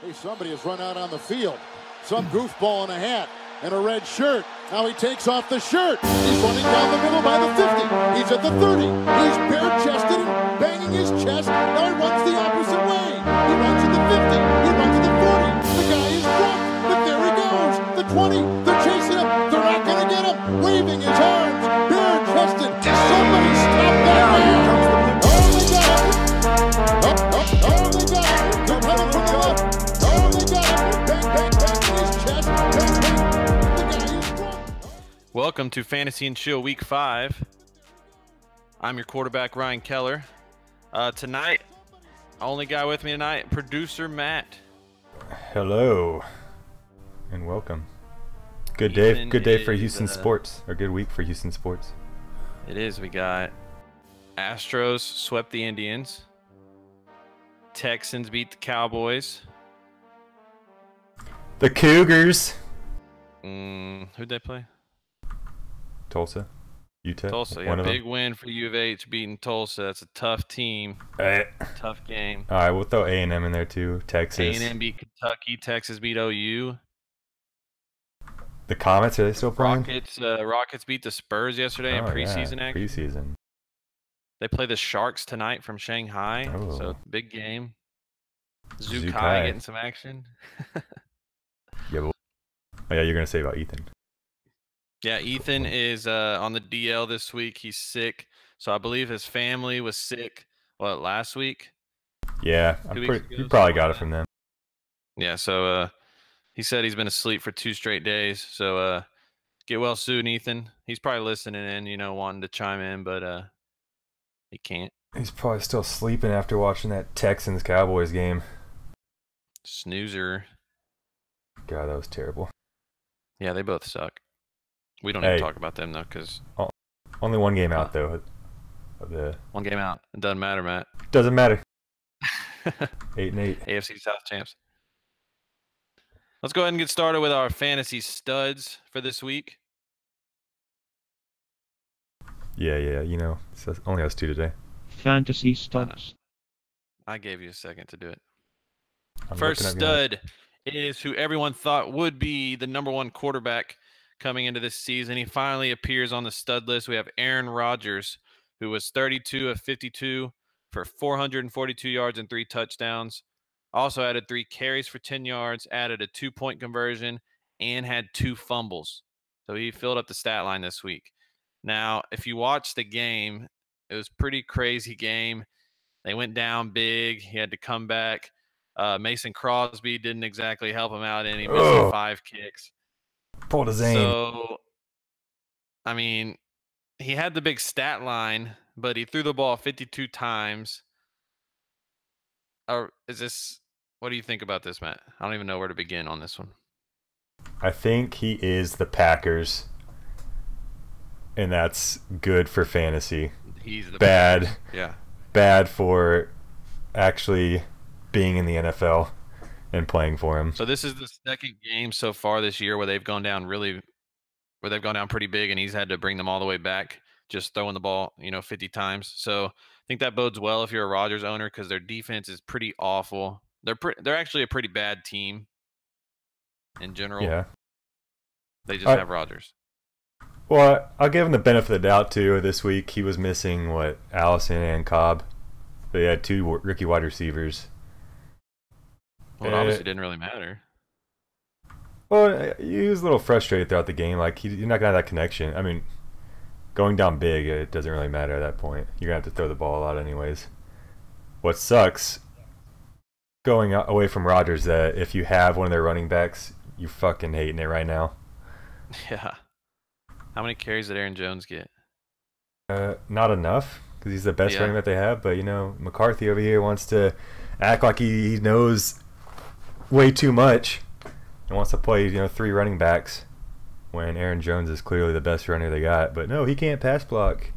Hey, somebody has run out on the field. Some goofball in a hat and a red shirt. Now he takes off the shirt. He's running down the middle by the 50. He's at the 30. He's bare-chested and banging his chest. Now he runs the opposite way. He runs to the 50. He runs to the 40. The guy is drunk, but there he goes. The 20. They're chasing him. They're not going to get him. Waving his arms. Bare-chested. Somebody stop that man. Oh, they got him. Oh, they got him. They're coming from the left. Oh, they got him. Bang, bang, bang in his chest. Bang, bang. The guy is drunk. Welcome to Fantasy and Chill Week 5. I'm your quarterback, Ryan Keller. Tonight, only guy with me tonight, producer Matt. Hello, and welcome. Good day for Houston sports, or good week for Houston sports. It is. We got Astros swept the Indians. Texans beat the Cowboys. The Cougars. Who'd they play? Tulsa. UTEP. Tulsa. Yeah, big win for U of H beating Tulsa. That's a tough team. Tough game. All right, we'll throw A&M in there too. Texas. A&M beat Kentucky. Texas beat OU. The Comets, are they still playing? Rockets beat the Spurs yesterday in preseason action. Preseason. They play the Sharks tonight from Shanghai. Oh. So big game. Zukai Zukai. getting some action. Yeah, oh, yeah, you're gonna say about Ethan. Yeah, Ethan is on the DL this week. He's sick. So I believe his family was sick, last week? Yeah, you probably got it from them. Yeah, so he said he's been asleep for 2 straight days. So get well soon, Ethan. He's probably listening in, wanting to chime in, but he can't. He's probably still sleeping after watching that Texans-Cowboys game. Snoozer. God, that was terrible. Yeah, they both suck. We don't need to talk about them, though, because... Only one game out, though. One game out. It doesn't matter, Matt. Doesn't matter. 8-8. AFC South champs. Let's go ahead and get started with our fantasy studs for this week. Yeah, it's only us two today. Fantasy studs. I gave you a second to do it. I'm First looking up stud is who everyone thought would be the #1 quarterback coming into this season. He finally appears on the stud list. We have Aaron Rodgers, who was 32 of 52 for 442 yards and 3 touchdowns. Also added 3 carries for 10 yards, added a 2-point conversion, and had 2 fumbles. So he filled up the stat line this week. Now, if you watch the game, it was a pretty crazy game. They went down big. He had to come back. Mason Crosby didn't exactly help him out, and he missed 5 kicks. Pulled his aim. So, I mean, he had the big stat line, but he threw the ball 52 times. Or what do you think about this, Matt? I don't even know where to begin on this one. I think he is the Packers, and that's good for fantasy. He's the bad. Packers. Yeah. Bad for actually being in the NFL and playing for him. So this is the second game so far this year where they've gone down pretty big, and he's had to bring them all the way back, just throwing the ball, 50 times. So I think that bodes well if you're a Rodgers owner, because their defense is pretty awful. They're actually a pretty bad team in general. Yeah. They just have Rodgers. Well, I'll give him the benefit of the doubt too. This week he was missing Allison and Cobb. They had 2 rookie wide receivers. Well, it obviously didn't really matter. Well, he was a little frustrated throughout the game. You're not gonna have that connection. I mean, going down big, it doesn't really matter at that point. You're gonna have to throw the ball a lot anyways. What sucks, going away from Rodgers, that if you have one of their running backs, you're fucking hating it right now. Yeah. How many carries did Aaron Jones get? Not enough, because he's the best running back they have. But McCarthy over here wants to act like he knows way too much and wants to play 3 running backs when Aaron Jones is clearly the best runner they got. But no, he can't pass block.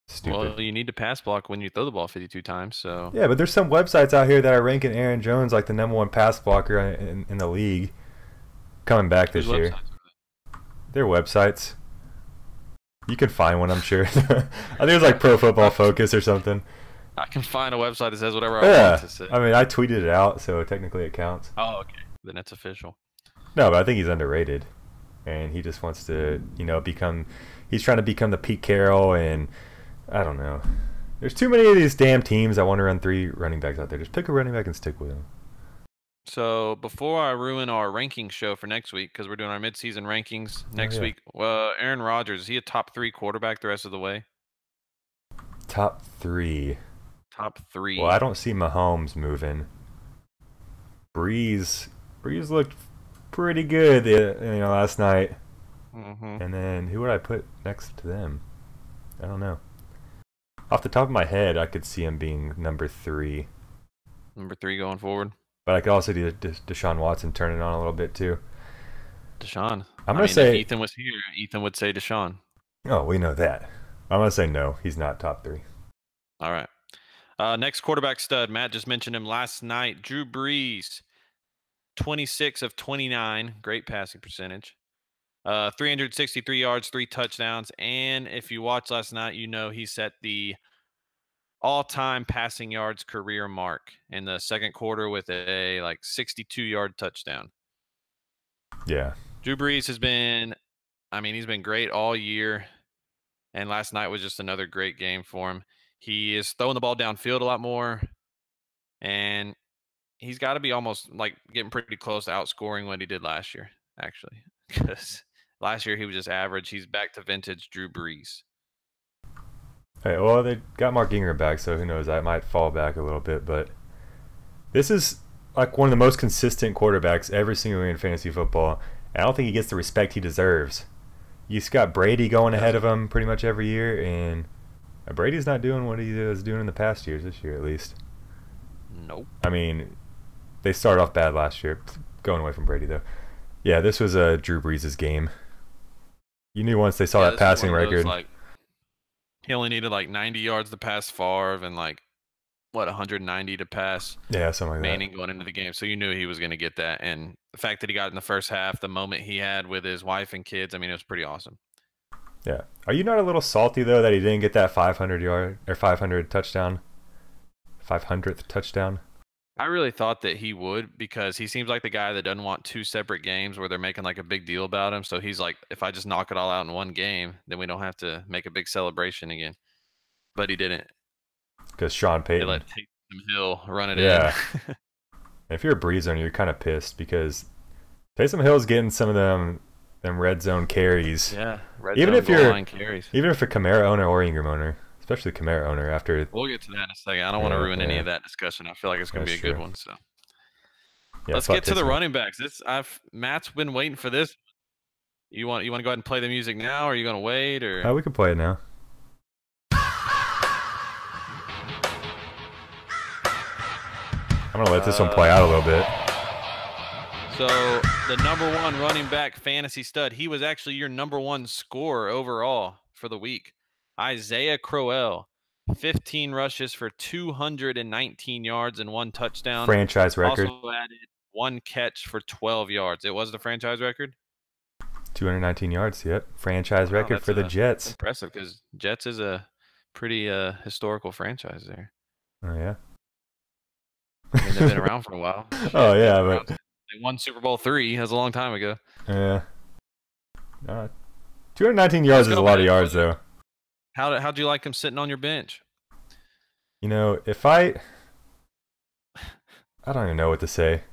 Stupid. Well, you need to pass block when you throw the ball 52 times. So yeah, but there's some websites out here that are ranking Aaron Jones like the #1 pass blocker in the league coming back this year. They're websites. You can find one, I'm sure. I think it was like Pro Football Focus or something. I can find a website that says whatever I want to say. I mean, I tweeted it out, so technically it counts. Oh, okay. Then it's official. No, but I think he's underrated, and he just wants to, become. He's trying to become the Pete Carroll, and I don't know. There's too many of these damn teams that want to run 3 running backs out there. Just pick a running back and stick with him. So before I ruin our ranking show for next week, because we're doing our midseason rankings next week, Aaron Rodgers, is he a top 3 quarterback the rest of the way? Top 3. Top 3. Well, I don't see Mahomes moving. Brees looked pretty good, last night. And then who would I put next to them? I don't know. Off the top of my head, I could see him being number 3. Number 3 going forward. But I could also do Deshaun Watson turn it on a little bit too. Deshaun. I'm gonna say if Ethan was here, Ethan would say Deshaun. Oh, we know that. I'm gonna say no. He's not top 3. All right. Next quarterback stud. Matt just mentioned him last night. Drew Brees, 26 of 29, great passing percentage. 363 yards, 3 touchdowns, and if you watched last night, he set the all-time passing yards career mark in the second quarter with a 62-yard touchdown. Yeah. Drew Brees has been, he's been great all year, and last night was just another great game for him. He is throwing the ball downfield a lot more, and he's got to be almost getting pretty close to outscoring what he did last year, actually, because last year he was just average. He's back to vintage Drew Brees. Hey, well, they got Mark Ingram back, so who knows? That might fall back a little bit, but this is one of the most consistent quarterbacks every single year in fantasy football. I don't think he gets the respect he deserves. You just got Brady going ahead of him pretty much every year, and Brady's not doing what he was doing in the past years, this year at least. Nope. They started off bad last year, going away from Brady, though. Yeah, this was Drew Brees' game. You knew once they saw that passing record. He only needed 90 yards to pass Favre and 190 to pass something like Manning going into the game. So you knew he was going to get that. And the fact that he got it in the first half, the moment he had with his wife and kids, it was pretty awesome. Yeah. Are you not a little salty, though, that he didn't get that 500th touchdown? I really thought that he would, because he seems like the guy that doesn't want 2 separate games where they're making a big deal about him. So he's like, if I just knock it all out in one game, then we don't have to make a big celebration again. But he didn't. Because Sean Payton. They let Taysom Hill run it in. If you're a Breeze owner, you're kind of pissed because Taysom Hill's getting some of them red zone carries. Yeah, even if you're a Kamara owner or Ingram owner. Especially the Kamara owner after. We'll get to that in a second. I don't want to ruin any of that discussion. I feel like it's going to be a good one. So let's get to the running backs. Matt's been waiting for this. You want to go ahead and play the music now, or are you going to wait? Or we can play it now. I'm going to let this one play out a little bit. So the number 1 running back fantasy stud, he was actually your number 1 scorer overall for the week. Isaiah Crowell, 15 rushes for 219 yards and 1 touchdown. Franchise record. Also added 1 catch for 12 yards. It was the franchise record? 219 yards, yep. Franchise record for the Jets. Impressive, because Jets is a pretty historical franchise there. Oh, yeah. They've been around for a while. Oh, yeah. But they won Super Bowl III. That was a long time ago. Yeah. 219 yards is a lot of yards, though. How'd you like him sitting on your bench? If I don't even know what to say.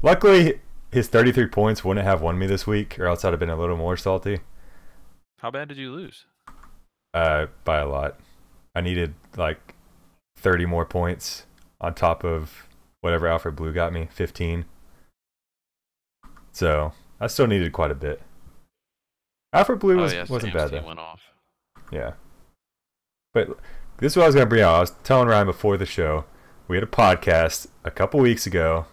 Luckily, his 33 points wouldn't have won me this week, or else I'd have been a little more salty. How bad did you lose? By a lot. I needed 30 more points on top of whatever Alfred Blue got me, 15. So I still needed quite a bit. Alfred Blue wasn't bad though. Went off. Yeah. But this is what I was going to bring out. I was telling Ryan before the show, we had a podcast a couple weeks ago.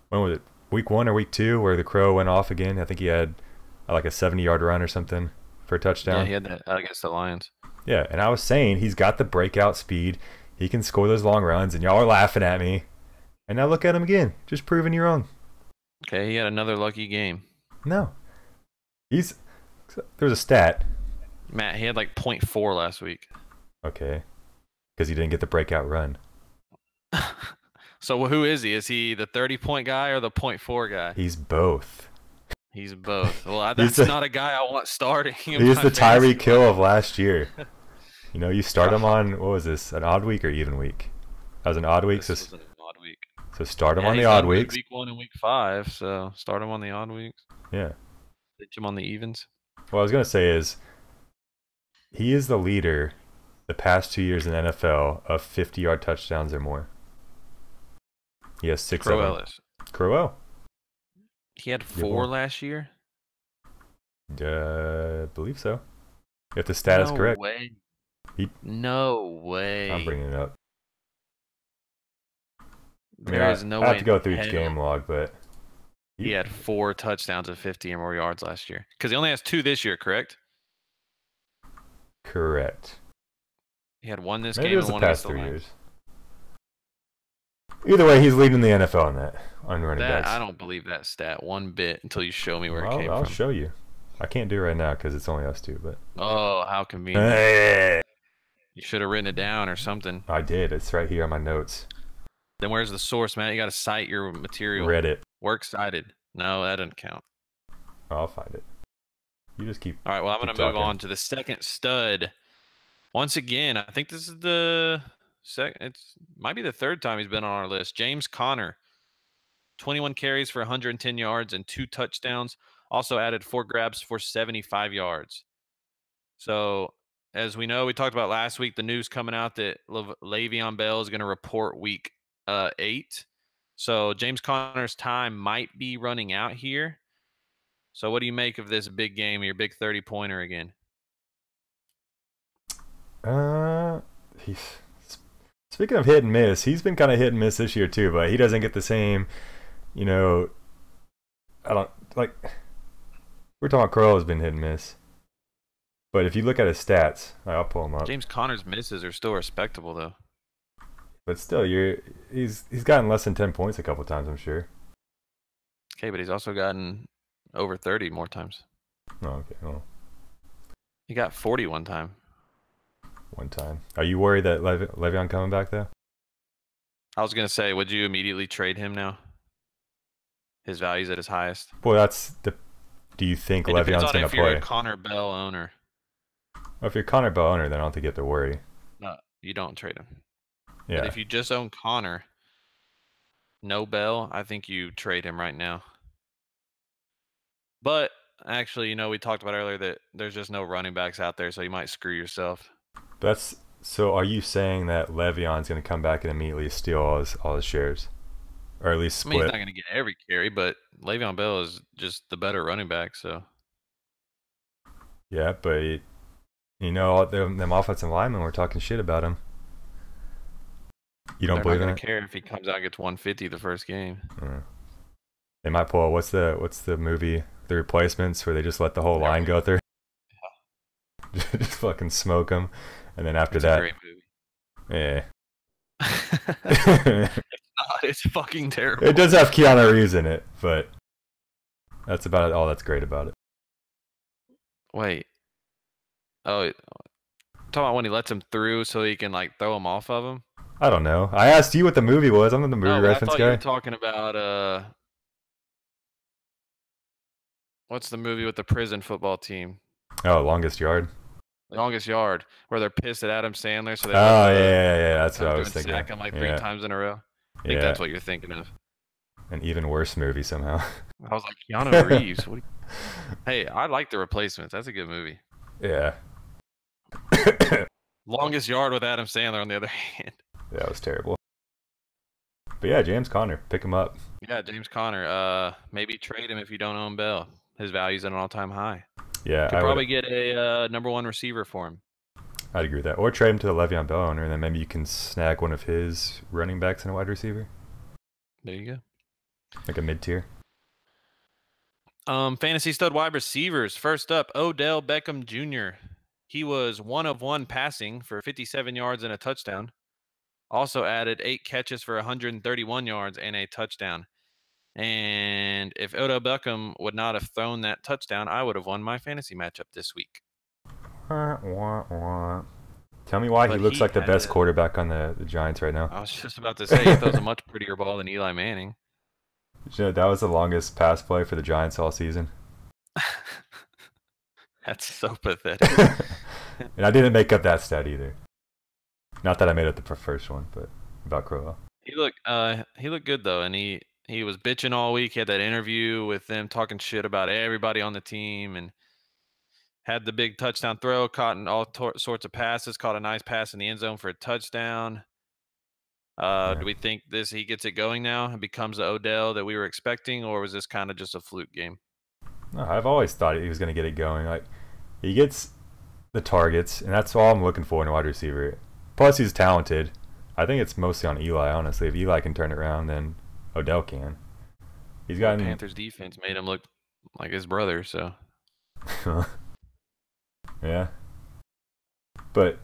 When was it? Week 1 or week 2 where the Crow went off again. I think he had a 70-yard run or something for a touchdown. Yeah, he had that against the Lions. Yeah, and I was saying he's got the breakout speed. He can score those long runs, and y'all are laughing at me. And now look at him again. Just proving you wrong. Okay, he had another lucky game. No. There's a stat. Matt, he had 0.4 last week. Okay. because he didn't get the breakout run. So who is he? Is he the 30-point guy or the 0.4 guy? He's both. He's both. Well, that's not a guy I want starting. He's the Tyreek Hill of last year. You know, you start him on, what was this, an odd week or even week? That was an odd week. This was an odd week. So start him on the odd weeks. Week 1 and week 5, so start him on the odd weeks. Yeah. Ditch him on the evens. What I was going to say is, he is the leader the past 2 years in the NFL of 50-yard touchdowns or more. He has 6 of them. Crowell. He had 4 last year? Believe so. If the stat is correct. Way. No way. I'm bringing it up. There is no way. I have to go through each game log, but he had 4 touchdowns of 50 or more yards last year. Because he only has 2 this year, correct? Correct. He had 1 this Maybe game it was and 1 the against past the 3 Lions. years. Either way, he's leading the NFL on running backs. I don't believe that stat one bit until you show me where it came from. I'll show you. I can't do it right now because it's only us two. But oh, how convenient! You should have written it down or something. I did. It's right here on my notes. Then where's the source, man? You got to cite your material. Reddit. Works cited. No, that doesn't count. I'll find it. You just keep. All right. Well, I'm going to move on to the second stud. Once again, I think this is the second. It might be the third time he's been on our list. James Conner, 21 carries for 110 yards and 2 touchdowns. Also added 4 grabs for 75 yards. So, as we know, we talked about last week, the news coming out that Le'Veon Bell is going to report week 8. So, James Conner's time might be running out here. So, what do you make of this big game, your big 30-pointer again? Speaking of hit and miss, he's been kind of hit and miss this year too, but he doesn't get the same, I don't, like, we're talking about Crowell has been hit and miss. But if you look at his stats, I'll pull him up. James Conner's misses are still respectable, though. But still, he's gotten less than 10 points a couple times, I'm sure. Okay, but he's also gotten over 30 more times. Oh, okay. Well, he got 40 one time. One time. Are you worried that Le'Veon coming back, though? I was going to say, would you immediately trade him now? His value's at his highest. Well, do you think Le'Veon's going to play? If you're a Connor Bell owner. Well, if you're a Connor Bell owner, then I don't think you have to worry. No, you don't trade him. Yeah. But if you just own Connor, no Bell, I think you trade him right now. But actually, we talked about earlier that there's just no running backs out there, so you might screw yourself. So are you saying that Le'Veon's going to come back and immediately steal all his shares? Or at least split? I mean, he's not going to get every carry, but Le'Veon Bell is just the better running back, so. Yeah, but, them offensive linemen were talking shit about him. You don't believe They're in not going to care if he comes out and gets 150 the first game. They might pull, what's the movie, The Replacements, where they just let the whole line go through? Yeah. Just fucking smoke them. And then after that. It's a great movie. Yeah. It's fucking terrible. It does have Keanu Reeves in it, but that's about all that's great about it. Wait. Oh, talking about when he lets him through so he can throw him off of him? I don't know. I asked you what the movie was. I'm not the movie reference I thought guy. You were talking about what's the movie with the prison football team? Oh, Longest Yard. Longest Yard, where they're pissed at Adam Sandler, so they yeah. That's what I was thinking. Sack him 3 times in a row. I think that's what you're thinking of. An even worse movie somehow. I was like, Keanu Reeves. Hey, I like The Replacements. That's a good movie. Yeah. Longest Yard with Adam Sandler, on the other hand. Yeah, it was terrible. But yeah, James Conner, pick him up. Yeah, James Conner. Maybe trade him if you don't own Bell. His value's at an all-time high. Yeah, could probably get a number 1 receiver for him. I'd agree with that. Or trade him to the Le'Veon Bell owner, and then maybe you can snag one of his running backs and a wide receiver. There you go. Like a mid-tier. Fantasy stud wide receivers. First up, Odell Beckham Jr. He was 1 of 1 passing for 57 yards and a touchdown. Also added 8 catches for 131 yards and a touchdown. And if Odell Beckham would not have thrown that touchdown, I would have won my fantasy matchup this week. Tell me why he But looks he like the had best it. quarterback on the Giants right now. I was just about to say he throws a much prettier ball than Eli Manning. You know, that was the longest pass play for the Giants all season. That's so pathetic. And I didn't make up that stat either. Not that I made up the first one, but about Crowell. He looked good though, and he was bitching all week. He had that interview with them talking shit about everybody on the team, and had the big touchdown throw, caught in all sorts of passes, caught a nice pass in the end zone for a touchdown. Do we think he gets it going now and becomes the Odell that we were expecting, or was this kind of just a fluke game? No, I've always thought he was going to get it going. Like, he gets the targets, and that's all I'm looking for in a wide receiver. Plus, he's talented. I think it's mostly on Eli, honestly. If Eli can turn it around, then Odell can. He's got Panthers defense made him look like his brother, so. Yeah. But,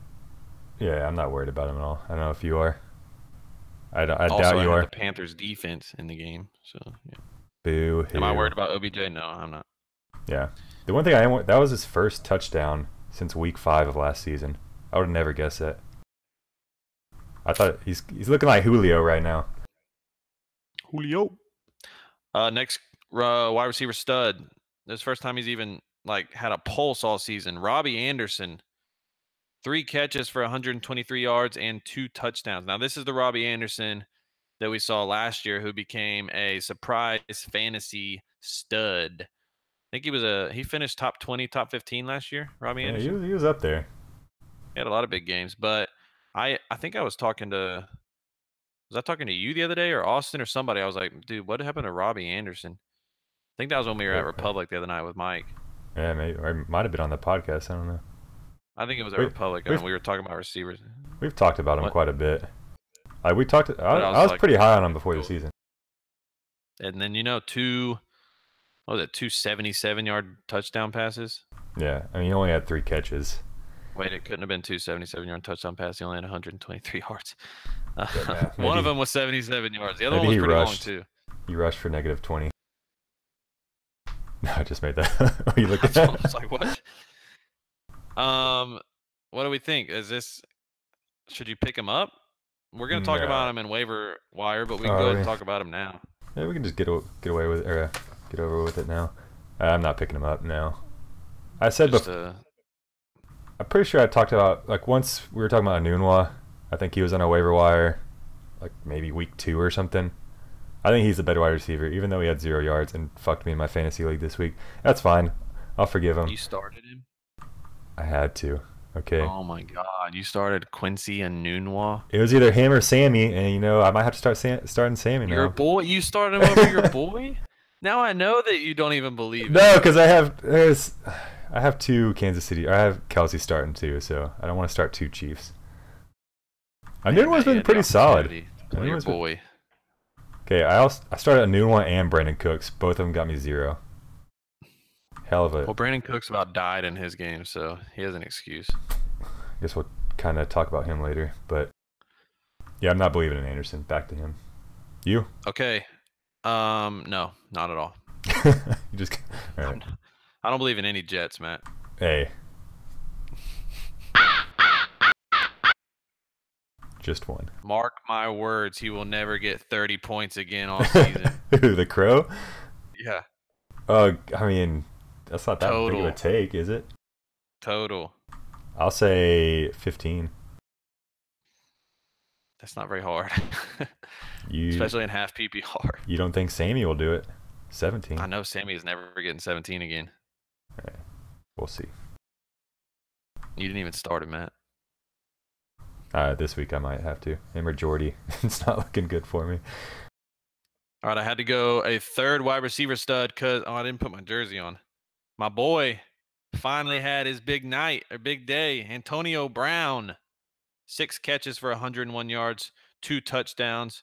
yeah, I'm not worried about him at all. I don't know if you are. I doubt you are. The Panthers defense in the game, so yeah. Boo. Am I worried about OBJ? No, I'm not. Yeah. The one thing that was his first touchdown since week 5 of last season. I would have never guessed that. I thought he's looking like Julio right now. Julio. Next wide receiver stud. This is the first time he's even had a pulse all season. Robbie Anderson. 3 catches for 123 yards and 2 touchdowns. Now, this is the Robbie Anderson that we saw last year who became a surprise fantasy stud. I think he finished top 20, top 15 last year, Robbie Anderson. Yeah, he was up there. He had a lot of big games, but I think I was talking to you the other day or Austin or somebody? I was like, dude, what happened to Robbie Anderson? I think that was when we were at Republic the other night with Mike. Yeah, maybe, or it might have been on the podcast. I don't know. I think it was at Republic, and we were talking about receivers. We've talked about him quite a bit. I was pretty high on him before the season. And then, 2 77-yard touchdown passes? Yeah, I mean, he only had 3 catches. Wait, it couldn't have been 2 77-yard touchdown passes. He only had 123 yards. One of them was 77 yards. The other one was pretty long, too. He rushed for -20. No, I just made that. You look at that. I was like, what? What do we think? Should you pick him up? We're gonna talk about him in waiver wire, but we can go ahead and talk about him now. Yeah, we can just get away with it, or get over with it now. I'm not picking him up now. I said before. I'm pretty sure I talked about once we were talking about Anunwa. I think he was on a waiver wire, maybe week 2 or something. I think he's a better wide receiver, even though he had 0 yards and fucked me in my fantasy league this week. That's fine. I'll forgive him. You started him? I had to. Okay. Oh my God! You started Quincy Anunwa. It was either him or Sammy, and I might have to start starting Sammy now. Your boy? You started him over your boy? Now I know that you don't even believe it. No, because I have 2 Kansas City. I have Kelsey starting too, so I don't want to start 2 Chiefs. Anunwa's been pretty solid. Your boy. Okay, I started Anunwa and Brandon Cooks. Both of them got me 0. Hell of a. Well, Brandon Cooks about died in his game, so he has an excuse. I guess we'll kind of talk about him later, but yeah, I'm not believing in Anderson. Back to him. You? Okay. No, not at all. You just. All right. I don't believe in any Jets, Matt. Hey. Just one. Mark my words, he will never get 30 points again all season. Who, the Crow? Yeah. I mean, that's not that big of a take, is it? Total. I'll say 15. That's not very hard. You, especially in half PPR. You don't think Sammy will do it? 17. I know Sammy is never getting 17 again. All right. We'll see. You didn't even start him, Matt. This week I might have to. Him or Jordy. It's not looking good for me. All right, I had to go a third wide receiver stud because I didn't put my jersey on. My boy finally had his big night, or big day. Antonio Brown, 6 catches for 101 yards, 2 touchdowns.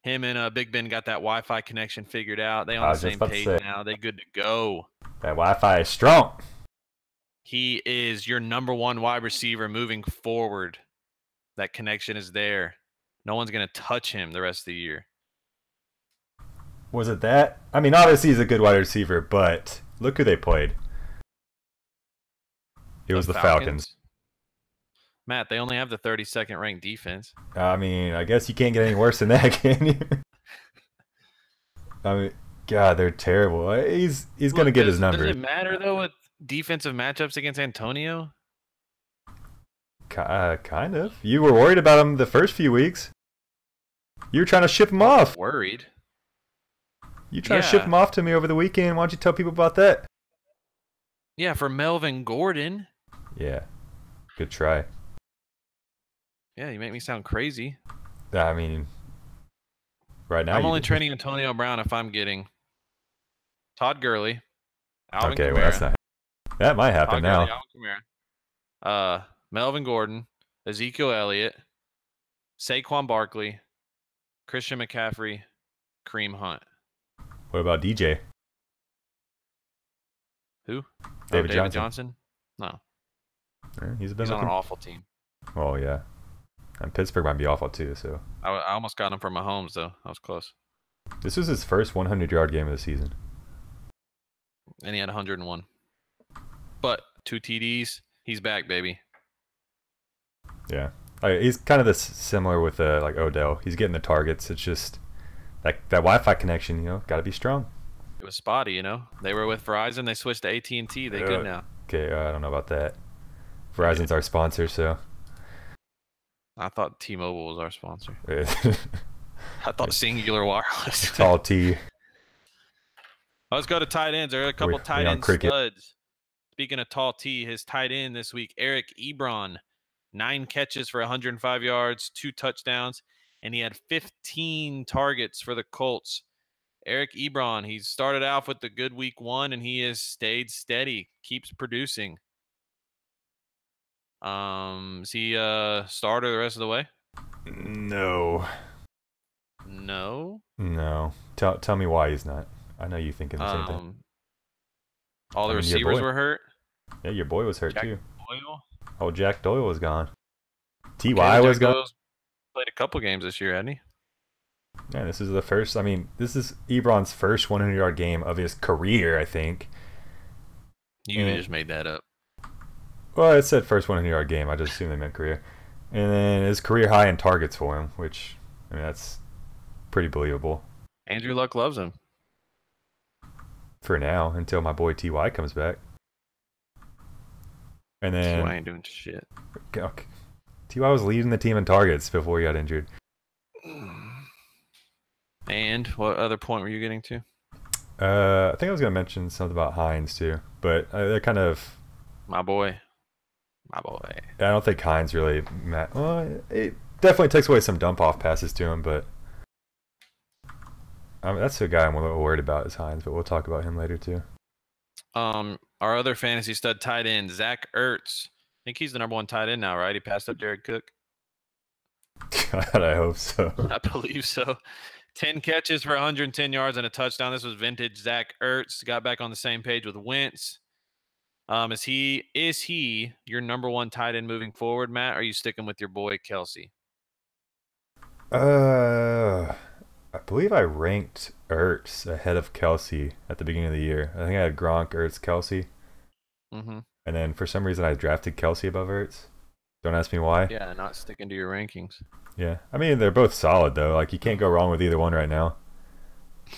Him and Big Ben got that Wi-Fi connection figured out. They on the same page now. They good to go. That Wi-Fi is strong. He is your number 1 wide receiver moving forward. That connection is there. No one's going to touch him the rest of the year. Was it that? I mean, obviously he's a good wide receiver, but look who they played. It was the Falcons. Matt, they only have the 32nd ranked defense. I mean, I guess you can't get any worse than that, can you? I mean, God, they're terrible. He's going to get his numbers. Does it matter, though, with defensive matchups against Antonio? Kind of. You were worried about him the first few weeks. You were trying to ship him off. Worried? You trying to ship him off to me over the weekend. Why don't you tell people about that? Yeah, for Melvin Gordon. Yeah. Good try. Yeah, you make me sound crazy. I mean, right now I'm only training Antonio Brown if I'm getting Todd Gurley, Alvin Kamara. Well, that's not. That might happen now. Gurley, Alvin Kamara, Melvin Gordon, Ezekiel Elliott, Saquon Barkley, Christian McCaffrey, Kareem Hunt. What about DJ? Who? David Johnson? No. He's on an awful team. Oh, yeah. And Pittsburgh might be awful, too. So I almost got him for Mahomes, though. I was close. This was his first 100-yard game of the season. And he had 101. But 2 TDs. He's back, baby. Yeah. He's kind of similar with like Odell. He's getting the targets. It's just that Wi-Fi connection, got to be strong. It was spotty, They were with Verizon. They switched to AT&T. They good now. Okay, I don't know about that. Verizon's our sponsor, so. I thought T-Mobile was our sponsor. I thought Singular Wireless. Tall T. Let's go to tight ends. There are a couple tight end studs. Speaking of tall T, his tight end this week, Eric Ebron. 9 catches for 105 yards, 2 touchdowns, and he had 15 targets for the Colts. Eric Ebron, he started off with the good week 1, and he has stayed steady, keeps producing. Is he a starter the rest of the way? No. No? No. Tell me why he's not. I know you thinking the same thing. All the receivers were hurt? Yeah, your boy was hurt too. Doyle? Oh, Jack Doyle was gone. T.Y. was gone. Doyle's played a couple games this year, hadn't he? Yeah, this is the first. I mean, this is Ebron's first 100-yard game of his career, I think. You just made that up. Well, it said first 100-yard game. I just assumed they meant career. And then his career high in targets for him, which, I mean, that's pretty believable. Andrew Luck loves him. For now, until my boy T.Y. comes back. And then T.Y. ain't doing shit. Okay. T.Y. was leading the team in targets before he got injured. And what other point were you getting to? I think I was going to mention something about Hines too, but they're kind of my boy. I don't think Hines really. Well, it definitely takes away some dump off passes to him, but that's the guy I'm a little worried about is Hines. But we'll talk about him later too. Our other fantasy stud tight end, Zach Ertz. I think he's the number 1 tight end now, right? He passed up Jared Cook. God, I hope so. I believe so. 10 catches for 110 yards and a touchdown. This was vintage Zach Ertz. Got back on the same page with Wentz. Is he your number 1 tight end moving forward, Matt? Or are you sticking with your boy Kelsey? I believe I ranked Ertz ahead of Kelsey at the beginning of the year. I think I had Gronk, Ertz, Kelsey. Mm-hmm. And then for some reason I drafted Kelsey above Ertz. Don't ask me why. Yeah, not sticking to your rankings. Yeah. I mean, they're both solid, though. Like, you can't go wrong with either one right now.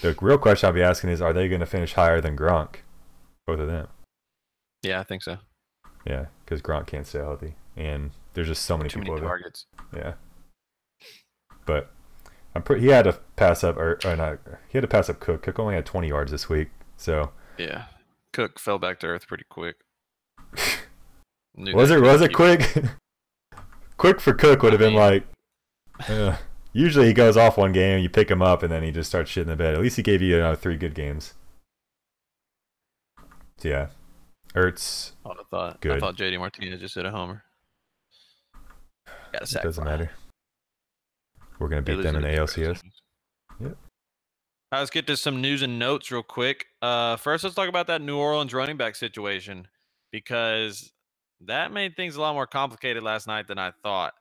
The real question I'll be asking is, are they going to finish higher than Gronk? Both of them. Yeah, I think so. Yeah, because Gronk can't stay healthy. And there's just so many Too people. many targets. Yeah. But he had to pass up, he had to pass up Cook. Cook only had 20 yards this week. So. Yeah. Cook fell back to earth pretty quick. Was it quick? Quick for Cook would have been like, usually he goes off one game, you pick him up, and then he just starts shitting the bed. At least he gave you 3 good games. So yeah, Ertz. Good. I thought JD Martinez just hit a homer. Got a sack. It doesn't matter. We're gonna beat them in the ALCS. Yep. Let's get to some news and notes real quick. First, let's talk about that New Orleans running back situation because that made things a lot more complicated last night than I thought.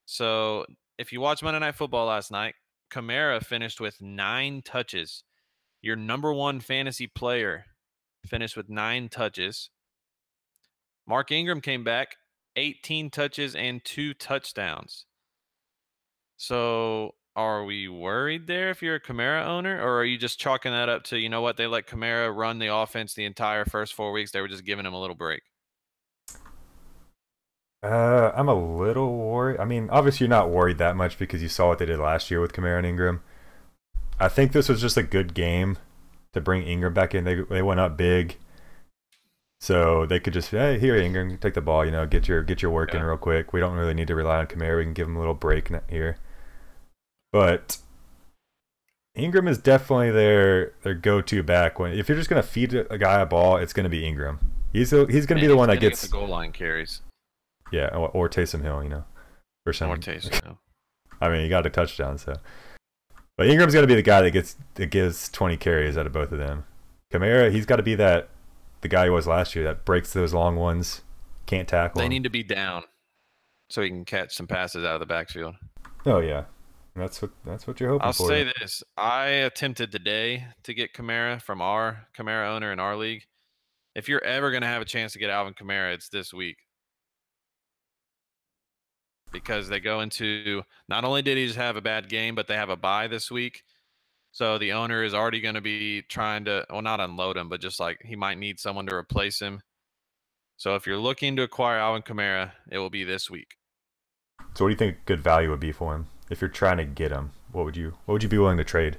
So, if you watched Monday Night Football last night, Kamara finished with 9 touches. Your number 1 fantasy player finished with 9 touches. Mark Ingram came back, 18 touches and 2 touchdowns. So are we worried there if you're a Kamara owner, or are you just chalking that up to, you know what, they let Kamara run the offense the entire first 4 weeks. They were just giving him a little break. I'm a little worried. I mean, obviously you're not worried that much because you saw what they did last year with Kamara and Ingram. I think this was just a good game to bring Ingram back in. They went up big, so they could just, hey, here Ingram, take the ball. You know, get your work in real quick. We don't really need to rely on Kamara. We can give him a little break here. But Ingram is definitely their go-to back. If you're just gonna feed a guy a ball, it's gonna be Ingram. He's gonna be the one that gets the goal line carries. Yeah, or Taysom Hill, you know, for some. Or Taysom Hill. I mean, he got a touchdown, so. But Ingram's gonna be the guy that gives 20 carries out of both of them. Kamara, he's got to be the guy he was last year that breaks those long ones, can't tackle. They need to be down so he can catch some passes out of the backfield. Oh yeah, that's what you're hoping for. I'll say this: I attempted today to get Kamara from our Kamara owner in our league. If you're ever gonna have a chance to get Alvin Kamara, it's this week. Because they go into, not only did he just have a bad game, but they have a bye this week. So the owner is already going to be trying to, well, not unload him, but just like he might need someone to replace him. So if you're looking to acquire Alvin Kamara, it will be this week. So what do you think good value would be for him? If you're trying to get him, what would you be willing to trade?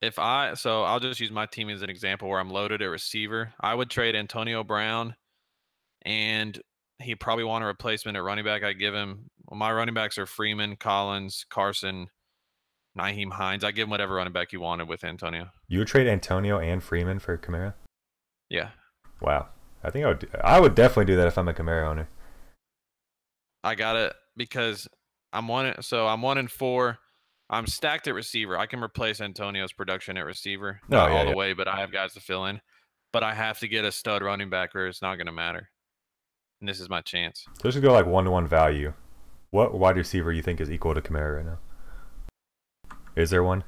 So I'll just use my team as an example where I'm loaded at receiver. I would trade Antonio Brown, and he probably want a replacement at running back. I give him, my running backs are Freeman, Collins, Carson, Nyheim Hines. I give him whatever running back you wanted with Antonio. You would trade Antonio and Freeman for Kamara? Yeah. Wow. I think I would definitely do that if I'm a Kamara owner. I got it because I'm 1-4. I'm stacked at receiver. I can replace Antonio's production at receiver. Not all the way, but I have guys to fill in. But I have to get a stud running back or it's not going to matter. And this is my chance. So just go like 1-to-1 value. What wide receiver you think is equal to Kamara right now? Is there one?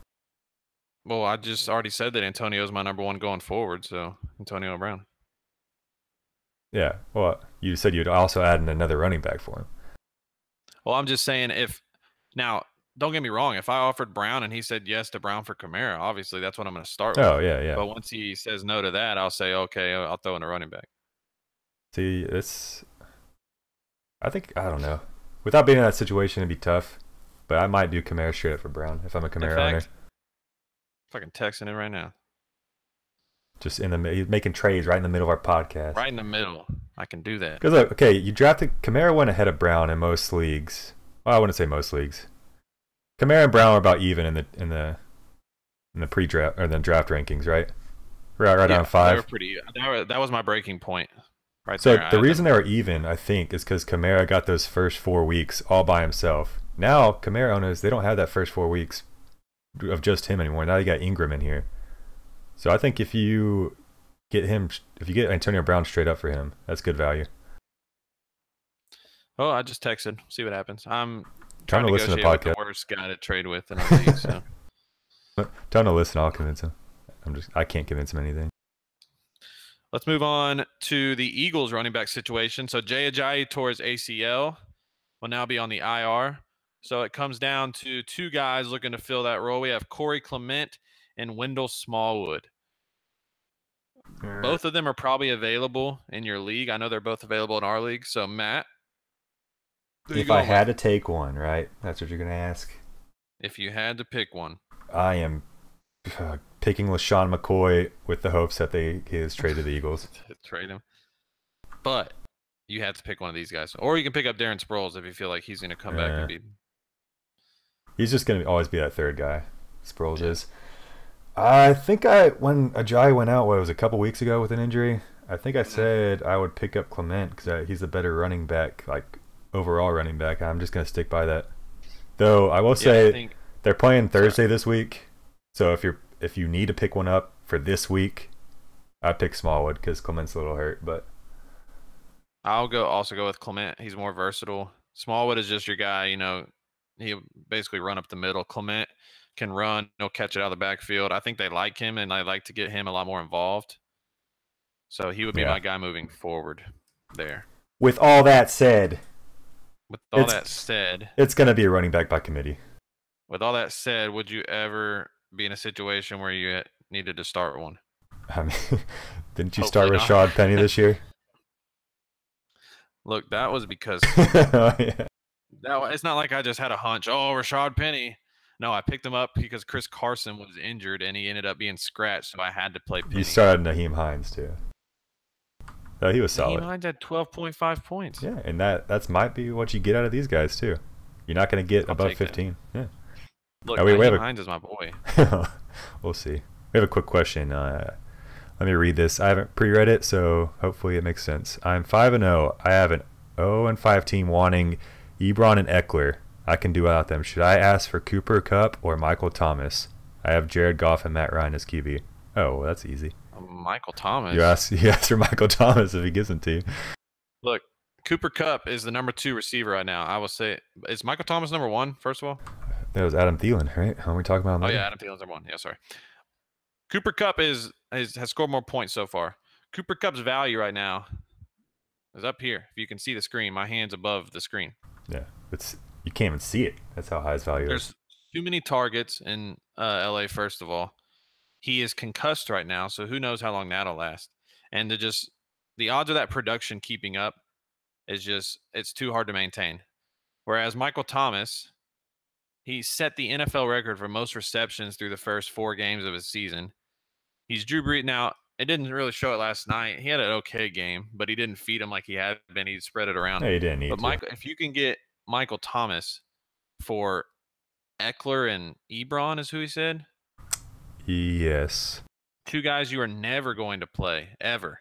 Well, I just already said that Antonio is my number one going forward, so Antonio Brown. Yeah, well, you said you'd also add in another running back for him. Well, I'm just saying now, don't get me wrong, if I offered Brown and he said yes to Brown for Kamara, obviously that's what I'm going to start with. Oh, yeah. But once he says no to that, I'll say, okay, I'll throw in a running back. See, I don't know. Without being in that situation, it'd be tough. But I might do Kamara straight up for Brown if I'm a Kamara owner. Fucking texting it right now. Just making trades right in the middle of our podcast. Right in the middle. I can do that. Because look, okay, you drafted Kamara went ahead of Brown in most leagues. Well, I wouldn't say most leagues. Kamara and Brown are about even in the pre-draft or the draft rankings, right? Right on 5. They were pretty. That was my breaking point. Right so there. The reason they were even, I think, is because Kamara got those first 4 weeks all by himself. Now, Kamara owners, they don't have that first 4 weeks of just him anymore. Now you got Ingram in here. So I think if you get Antonio Brown straight up for him, that's good value. Oh, I just texted. See what happens. I'm trying to listen to the podcast. With the worst guy to trade with in the league. So. Tell him to listen. I'll convince him. I can't convince him anything. Let's move on to the Eagles running back situation. So Jay Ajayi tore his ACL, will now be on the IR. So it comes down to 2 guys looking to fill that role. We have Corey Clement and Wendell Smallwood. Both of them are probably available in your league. I know they're both available in our league. So Matt, if I had to take one, right? That's what you're going to ask. If you had to pick one, I am picking LaShawn McCoy with the hopes that he is traded to the Eagles. Trade him. But you have to pick one of these guys. Or you can pick up Darren Sproles if you feel like he's going to come back and be. He's just going to always be that third guy. Sproles is. I think when Ajayi went out, a couple weeks ago with an injury, I think I said I would pick up Clement because he's a better running back, like overall running back. I'm just going to stick by that. Though I will say they're playing Thursday this week. So if you need to pick one up for this week, I'd pick Smallwood because Clement's a little hurt. But I'll also go with Clement. He's more versatile. Smallwood is just your guy. You know, he'll basically run up the middle. Clement can run. He'll catch it out of the backfield. I think they like him, and I like to get him a lot more involved. So he would be my guy moving forward there. With all that said, it's going to be a running back by committee. With all that said, would you ever be in a situation where you needed to start one? I mean, didn't you start Rashad Penny this year? Look, that was because Oh, yeah. it's not like I just had a hunch. Oh, Rashad Penny. No, I picked him up because Chris Carson was injured and he ended up being scratched, so I had to play Penny. You started Naheem Hines too. Oh, he was solid. Naheem Hines had 12.5 points. Yeah, and that's might be what you get out of these guys too. You're not going to get above 15. Yeah. Look, Naheem Hines is my boy. We'll see. We have a quick question. Let me read this. I haven't pre-read it, so hopefully it makes sense. I'm 5-0. I have an 0-5 team wanting Ebron and Eckler. I can do without them. Should I ask for Cooper Kupp or Michael Thomas? I have Jared Goff and Matt Ryan as QB. Oh, well, that's easy. Michael Thomas. You ask for Michael Thomas if he gives them to you. Look, Cooper Kupp is the number 2 receiver right now. I will say, is Michael Thomas number 1, first of all? That was Adam Thielen, right? Are we talking about him? Oh, yeah, Adam Thielen's number 1. Yeah, sorry. Cooper Kupp has scored more points so far. Cooper Kupp's value right now is up here. If you can see the screen, my hand's above the screen. Yeah, you can't even see it. That's how high his value is. There's too many targets in LA, first of all. He is concussed right now, so who knows how long that'll last. And the odds of that production keeping up it's too hard to maintain. Whereas Michael Thomas, he set the NFL record for most receptions through the first 4 games of his season. He's Drew Brees. Now, it didn't really show it last night. He had an okay game, but he didn't feed him like he had been. He spread it around. No, he didn't need to. If you can get Michael Thomas for Eckler and Ebron, is who he said? Yes. 2 guys you are never going to play, ever.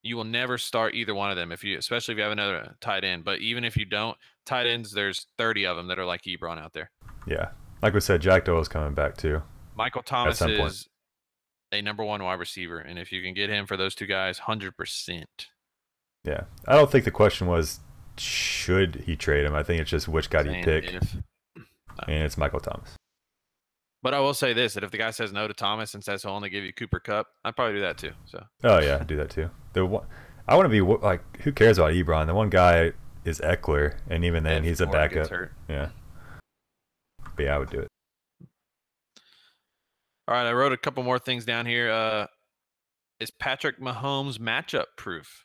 You will never start either one of them, especially if you have another tight end. But even if you don't, tight ends, there's 30 of them that are like Ebron out there. Yeah. Like we said, Jack Doyle's coming back too. Michael Thomas is a number 1 wide receiver, and if you can get him for those 2 guys, 100%. Yeah. I don't think the question was, should he trade him? I think it's just which guy do you pick. And it's Michael Thomas. But I will say this, that if the guy says no to Thomas and says he'll only give you Cooper Kupp, I'd probably do that too. So. Oh, yeah, I'd do that too. I want to be like, who cares about Ebron? The one guy is Eckler, and even then he's a backup. Yeah. But yeah, I would do it. All right, I wrote a couple more things down here. Is Patrick Mahomes matchup proof?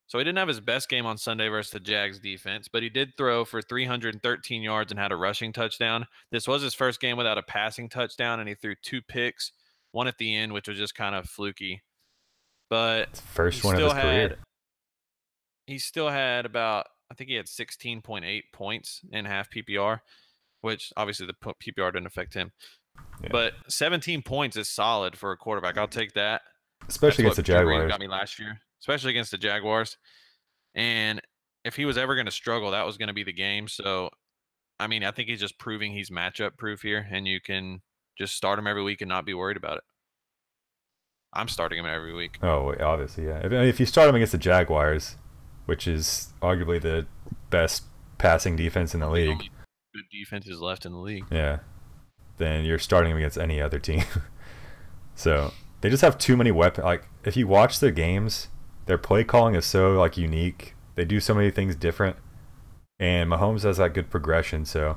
So he didn't have his best game on Sunday versus the Jags defense, but he did throw for 313 yards and had a rushing touchdown. This was his first game without a passing touchdown, and he threw 2 picks, 1 at the end, which was just kind of fluky. But first one of his career. He still had about, I think he had 16.8 points in half PPR, which obviously the PPR didn't affect him. Yeah. But 17 points is solid for a quarterback. I'll take that. Especially against the Jaguars. Got me last year. Especially against the Jaguars. And if he was ever going to struggle, that was going to be the game. So, I mean, I think he's just proving he's matchup proof here, and you can just start him every week and not be worried about it. I'm starting him every week. Oh, obviously, yeah. If you start him against the Jaguars, which is arguably the best passing defense in the league. Only good defenses left in the league. Yeah. Then you're starting him against any other team. So, they just have too many weapons. Like, if you watch their games, their play calling is so unique. They do so many things different, and Mahomes has that good progression. So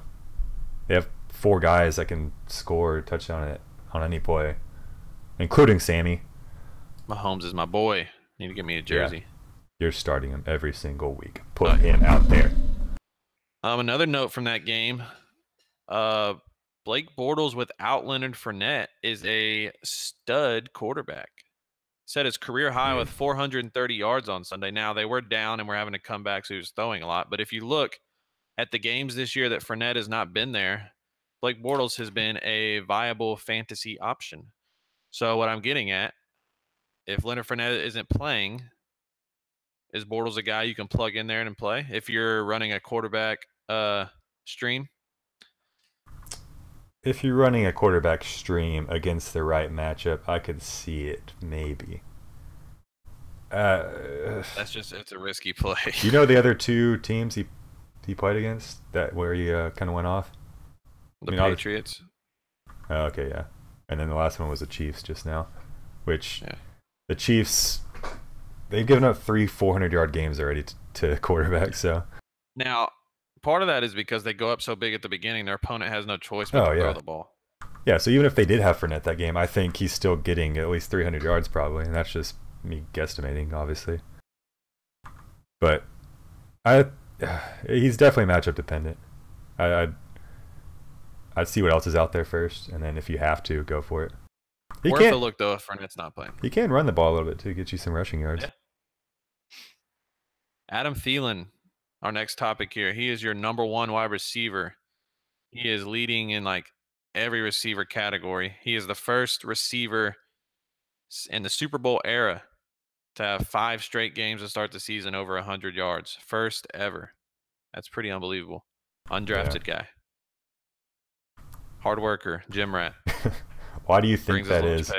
they have 4 guys that can score a touchdown on any play, including Sammy. Mahomes is my boy. Need to get me a jersey. Yeah. You're starting him every single week. Put him out there. Another note from that game: Blake Bortles without Leonard Fournette is a stud quarterback. Set his career high with 430 yards on Sunday. Now, they were down and we're having to come back, so he was throwing a lot. But if you look at the games this year that Fournette has not been there, Blake Bortles has been a viable fantasy option. So what I'm getting at, if Leonard Fournette isn't playing, is Bortles a guy you can plug in there and play if you're running a quarterback stream? If you're running a quarterback stream against the right matchup, I could see it, maybe. It's a risky play. You know the other 2 teams he played against where he kind of went off? The Patriots. Oh, okay, yeah. And then the last one was the Chiefs just now, which the Chiefs, they've given up 3 400-yard games already to quarterback. So now, part of that is because they go up so big at the beginning, their opponent has no choice but to throw the ball. Yeah, so even if they did have Fournette that game, I think he's still getting at least 300 yards probably, and that's just me guesstimating, obviously. But he's definitely matchup dependent. I'd see what else is out there first, and then if you have to, go for it. Worth a look, though, if Fournette's not playing. He can run the ball a little bit, too, get you some rushing yards. Yeah. Adam Thielen, our next topic here. He is your number 1 wide receiver. He is leading in, like, every receiver category. He is the first receiver in the Super Bowl era to have 5 straight games to start the season over 100 yards. First ever. That's pretty unbelievable. Undrafted guy. Hard worker, gym rat. Why do you think that is?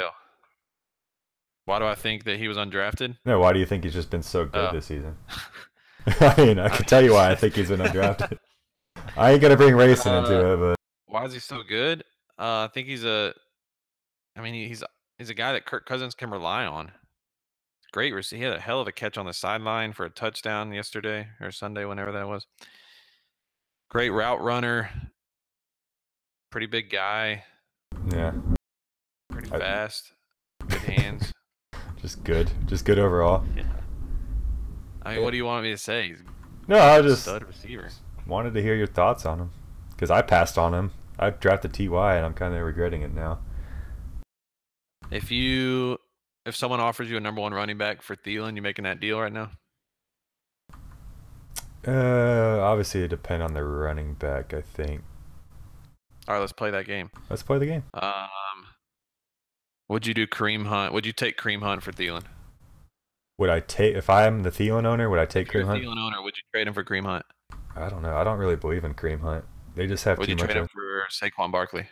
Why do I think that he was undrafted? No, why do you think he's just been so good this season? I mean, I can tell you why I think he's been undrafted. I ain't gonna bring racing into it, but why is he so good? I think he's a guy that Kirk Cousins can rely on. Great receiver. He had a hell of a catch on the sideline for a touchdown yesterday or Sunday, whenever that was. Great route runner. Pretty big guy. Yeah. Pretty fast. Good hands. Just good overall. Yeah. I mean, what do you want me to say? He's I just stud receiver. Wanted to hear your thoughts on him because I passed on him. I drafted Ty, and I'm kind of regretting it now. If someone offers you a number 1 running back for Thielen, you making that deal right now? Obviously, it depends on the running back, I think. All right, let's play that game. Let's play the game. Would you do Kareem Hunt? Would you take Kareem Hunt for Thielen? Would I take, if I'm the Thielen owner, would I take Kareem Hunt? If you're the Thielen owner, would you trade him for Kareem Hunt? I don't know. I don't really believe in Kareem Hunt. They just have too much. Would you trade him for Saquon Barkley?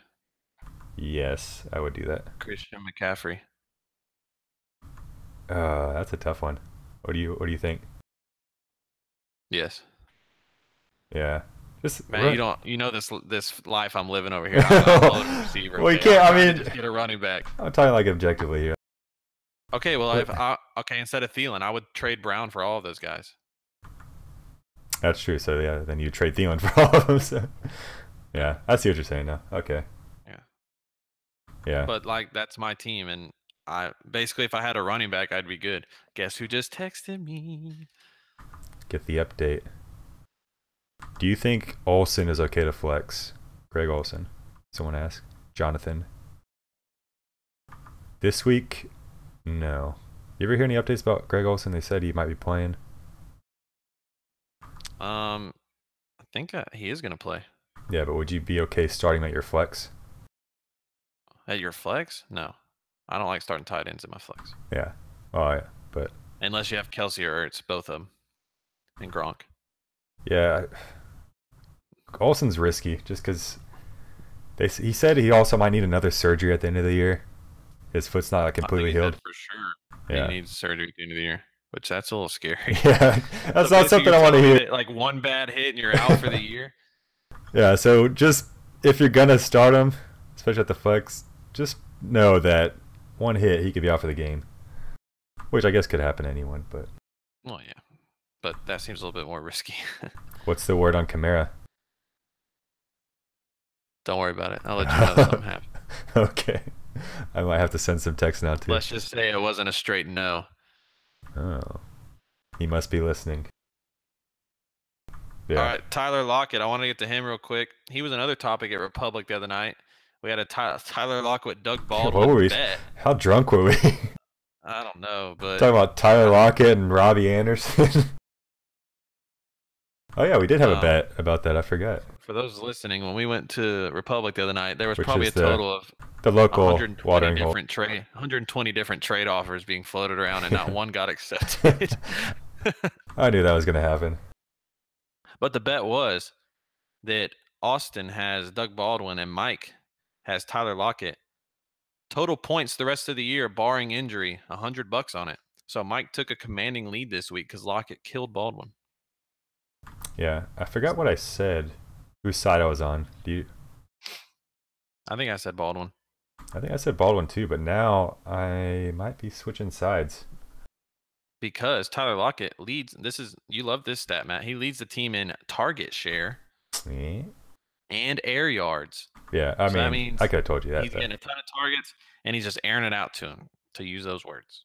Yes, I would do that. Christian McCaffrey. That's a tough one. What do you think? Yes. Yeah. Man, you know this life I'm living over here. I'm a receiver. Well, you can't. I mean, just get a running back. I'm talking like objectively here. Okay, well, instead of Thielen, I would trade Brown for all of those guys. That's true. So yeah, then you trade Thielen for all of them. So. Yeah, I see what you're saying now. Okay. Yeah. But like, that's my team, and basically, if I had a running back, I'd be good. Guess who just texted me? Get the update. Do you think Olsen is okay to flex? Greg Olsen. Someone asked. Jonathan. This week, no. You ever hear any updates about Greg Olsen? They said he might be playing. I think he is going to play. Yeah, but would you be okay starting at your flex? At your flex? No. I don't like starting tight ends at my flex. Yeah. Oh, yeah. But unless you have Kelsey or Ertz, both of them. And Gronk. Yeah. Olsen's risky just because he said he also might need another surgery at the end of the year. His foot's not completely healed. For sure. Yeah. He needs surgery at the end of the year, which that's a little scary. Yeah. That's not something I want to hear. Like one bad hit and you're out for the year. Yeah, so just if you're going to start him, especially at the flex, just know that one hit, he could be out for the game. Which I guess could happen to anyone, but... Well, yeah. But that seems a little bit more risky. What's the word on Kamara? Don't worry about it. I'll let you know if something happens. Okay. I might have to send some text now, too. Let's just say it wasn't a straight no. Oh. He must be listening. Yeah. All right, Tyler Lockett. I want to get to him real quick. He was another topic at Republic the other night. We had a Tyler Lockett, Doug Baldwin bet. How drunk were we? I don't know, but... Talking about Tyler Lockett and Robbie Anderson. Oh, yeah, we did have a bet about that. I forgot. For those listening, when we went to Republic the other night, there was probably a total of the local 120 different trade offers being floated around, and not one got accepted. I knew that was going to happen. But the bet was that Austin has Doug Baldwin and Mike has Tyler Lockett. Total points the rest of the year, barring injury, $100 on it. So Mike took a commanding lead this week because Lockett killed Baldwin. Yeah, I forgot what I said. Whose side I was on? I think I said Baldwin. I think I said Baldwin too, but now I might be switching sides. because Tyler Lockett leads. You love this stat, Matt. He leads the team in target share and air yards. Yeah, I mean, that means I could have told you that. He's getting a ton of targets, and he's just airing it out to him, to use those words.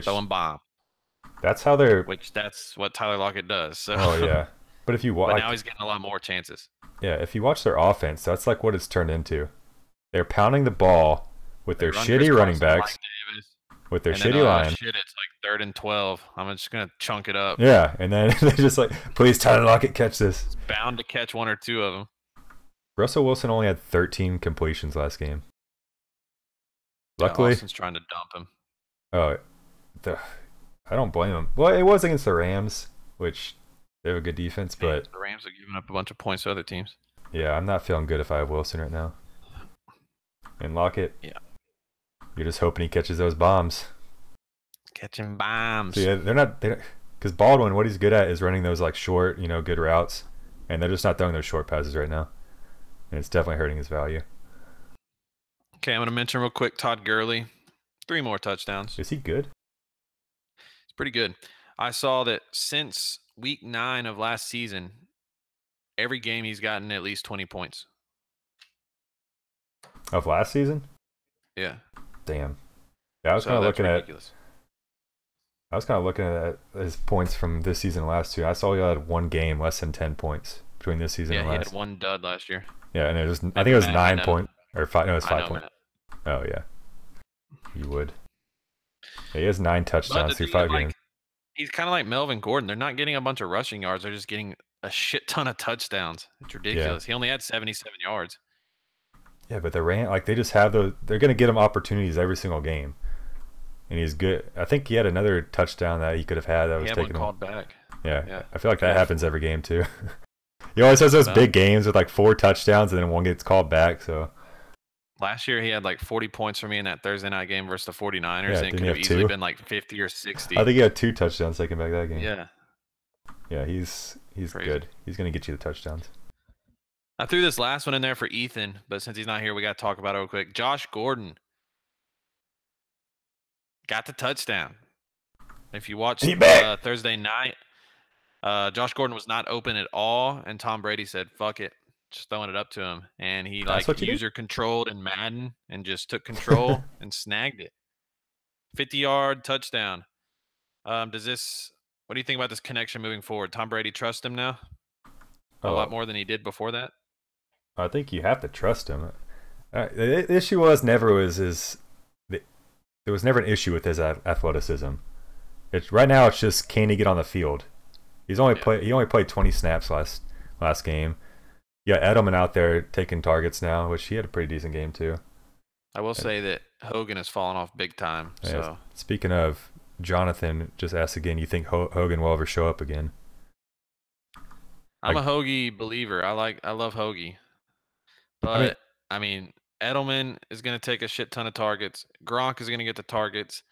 Throwing bomb. That's how they're. That's what Tyler Lockett does. So. Oh yeah, but if you watch, now he's getting a lot more chances. Yeah, if you watch their offense, that's like what it's turned into. They're pounding the ball with their shitty running backs, with their shitty line. Shit, it's like 3rd and 12. I'm just gonna chunk it up. Yeah, and then they're just like, please, Tyler Lockett, catch this. It's bound to catch 1 or 2 of them. Russell Wilson only had 13 completions last game. Luckily, Austin's trying to dump him. Oh, I don't blame him. Well, it was against the Rams, which they have a good defense, but the Rams are giving up a bunch of points to other teams. Yeah, I'm not feeling good if I have Wilson right now. And Lockett, yeah, you're just hoping he catches those bombs. Catching bombs. So yeah, they're not because Baldwin, what he's good at is running those like short, good routes, and they're just not throwing those short passes right now, and it's definitely hurting his value. Okay, I'm going to mention real quick Todd Gurley. 3 more touchdowns. Is he good? He's pretty good. I saw that since week 9 of last season, every game he's gotten at least 20 points. Of last season? Yeah. Damn. Yeah, I was kind of looking at his points from this season and last 2. I saw he had 1 game less than 10 points between this season and last. Yeah, he had 1 dud last year. Yeah, and I think it was 9 point or 5. No, it was 5 point. Oh yeah. You would. Yeah, he has 9 touchdowns through 5 games. He's kind of like Melvin Gordon. They're not getting a bunch of rushing yards. They're just getting a shit ton of touchdowns. It's ridiculous. Yeah. He only had 77 yards. Yeah, but they just have those. They're going to get him opportunities every single game, and he's good. I think he had another touchdown that he could have had that was taken called back. Yeah, I feel like that happens every game too. He always has those big games with like 4 touchdowns, and then 1 gets called back. So last year he had like 40 points for me in that Thursday night game versus the 49ers, and it could have easily been like 50 or 60. I think he had 2 touchdowns taken back that game. Yeah. Yeah, he's good. He's going to get you the touchdowns. I threw this last one in there for Ethan, but since he's not here, we got to talk about it real quick. Josh Gordon got the touchdown. If you watched Thursday night, Josh Gordon was not open at all, and Tom Brady said, fuck it, just throwing it up to him. And he user-controlled in Madden and just took control and snagged it. 50-yard touchdown. What do you think about this connection moving forward? Tom Brady trust him now? A lot more than he did before that? I think you have to trust him. The issue there was never an issue with his athleticism. Right now it's just, can he get on the field? He only played 20 snaps last game. You got Edelman out there taking targets now, which he had a pretty decent game too. I will say that Hogan has fallen off big time. Yeah, so speaking of, Jonathan just asked again, you think Hogan will ever show up again? I'm a Hoagie believer. I love Hoagie. But I mean Edelman is going to take a shit ton of targets. Gronk is going to get the targets.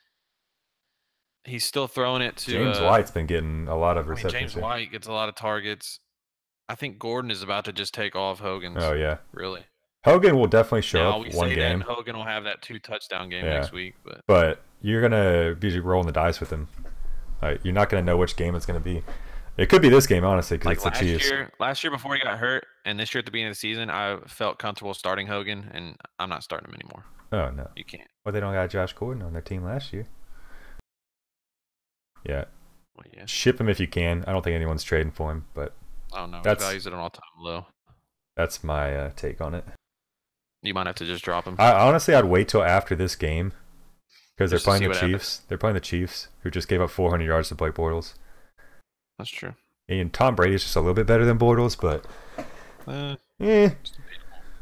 He's still throwing it to James White's been getting a lot of receptions. James White gets a lot of targets. I think Gordon is about to just take off Hogan's. Oh yeah, really. Hogan will definitely show up one game. That Hogan will have that 2-touchdown game next week. But you're gonna be rolling the dice with him. You're not gonna know which game it's gonna be. It could be this game, honestly, because it's the Chiefs. Last year before he got hurt, and this year at the beginning of the season, I felt comfortable starting Hogan, and I'm not starting him anymore. Oh no, you can't. Well, they don't got Josh Gordon on their team last year. Yeah. Well, yeah. Ship him if you can. I don't think anyone's trading for him, but I don't know. His value's at an all-time low. That's my take on it. You might have to just drop him. Honestly, I'd wait till after this game because they're playing the Chiefs. Happens. They're playing the Chiefs, who just gave up 400 yards to Blake Bortles. That's true. And Tom Brady's just a little bit better than Bortles, but Bortles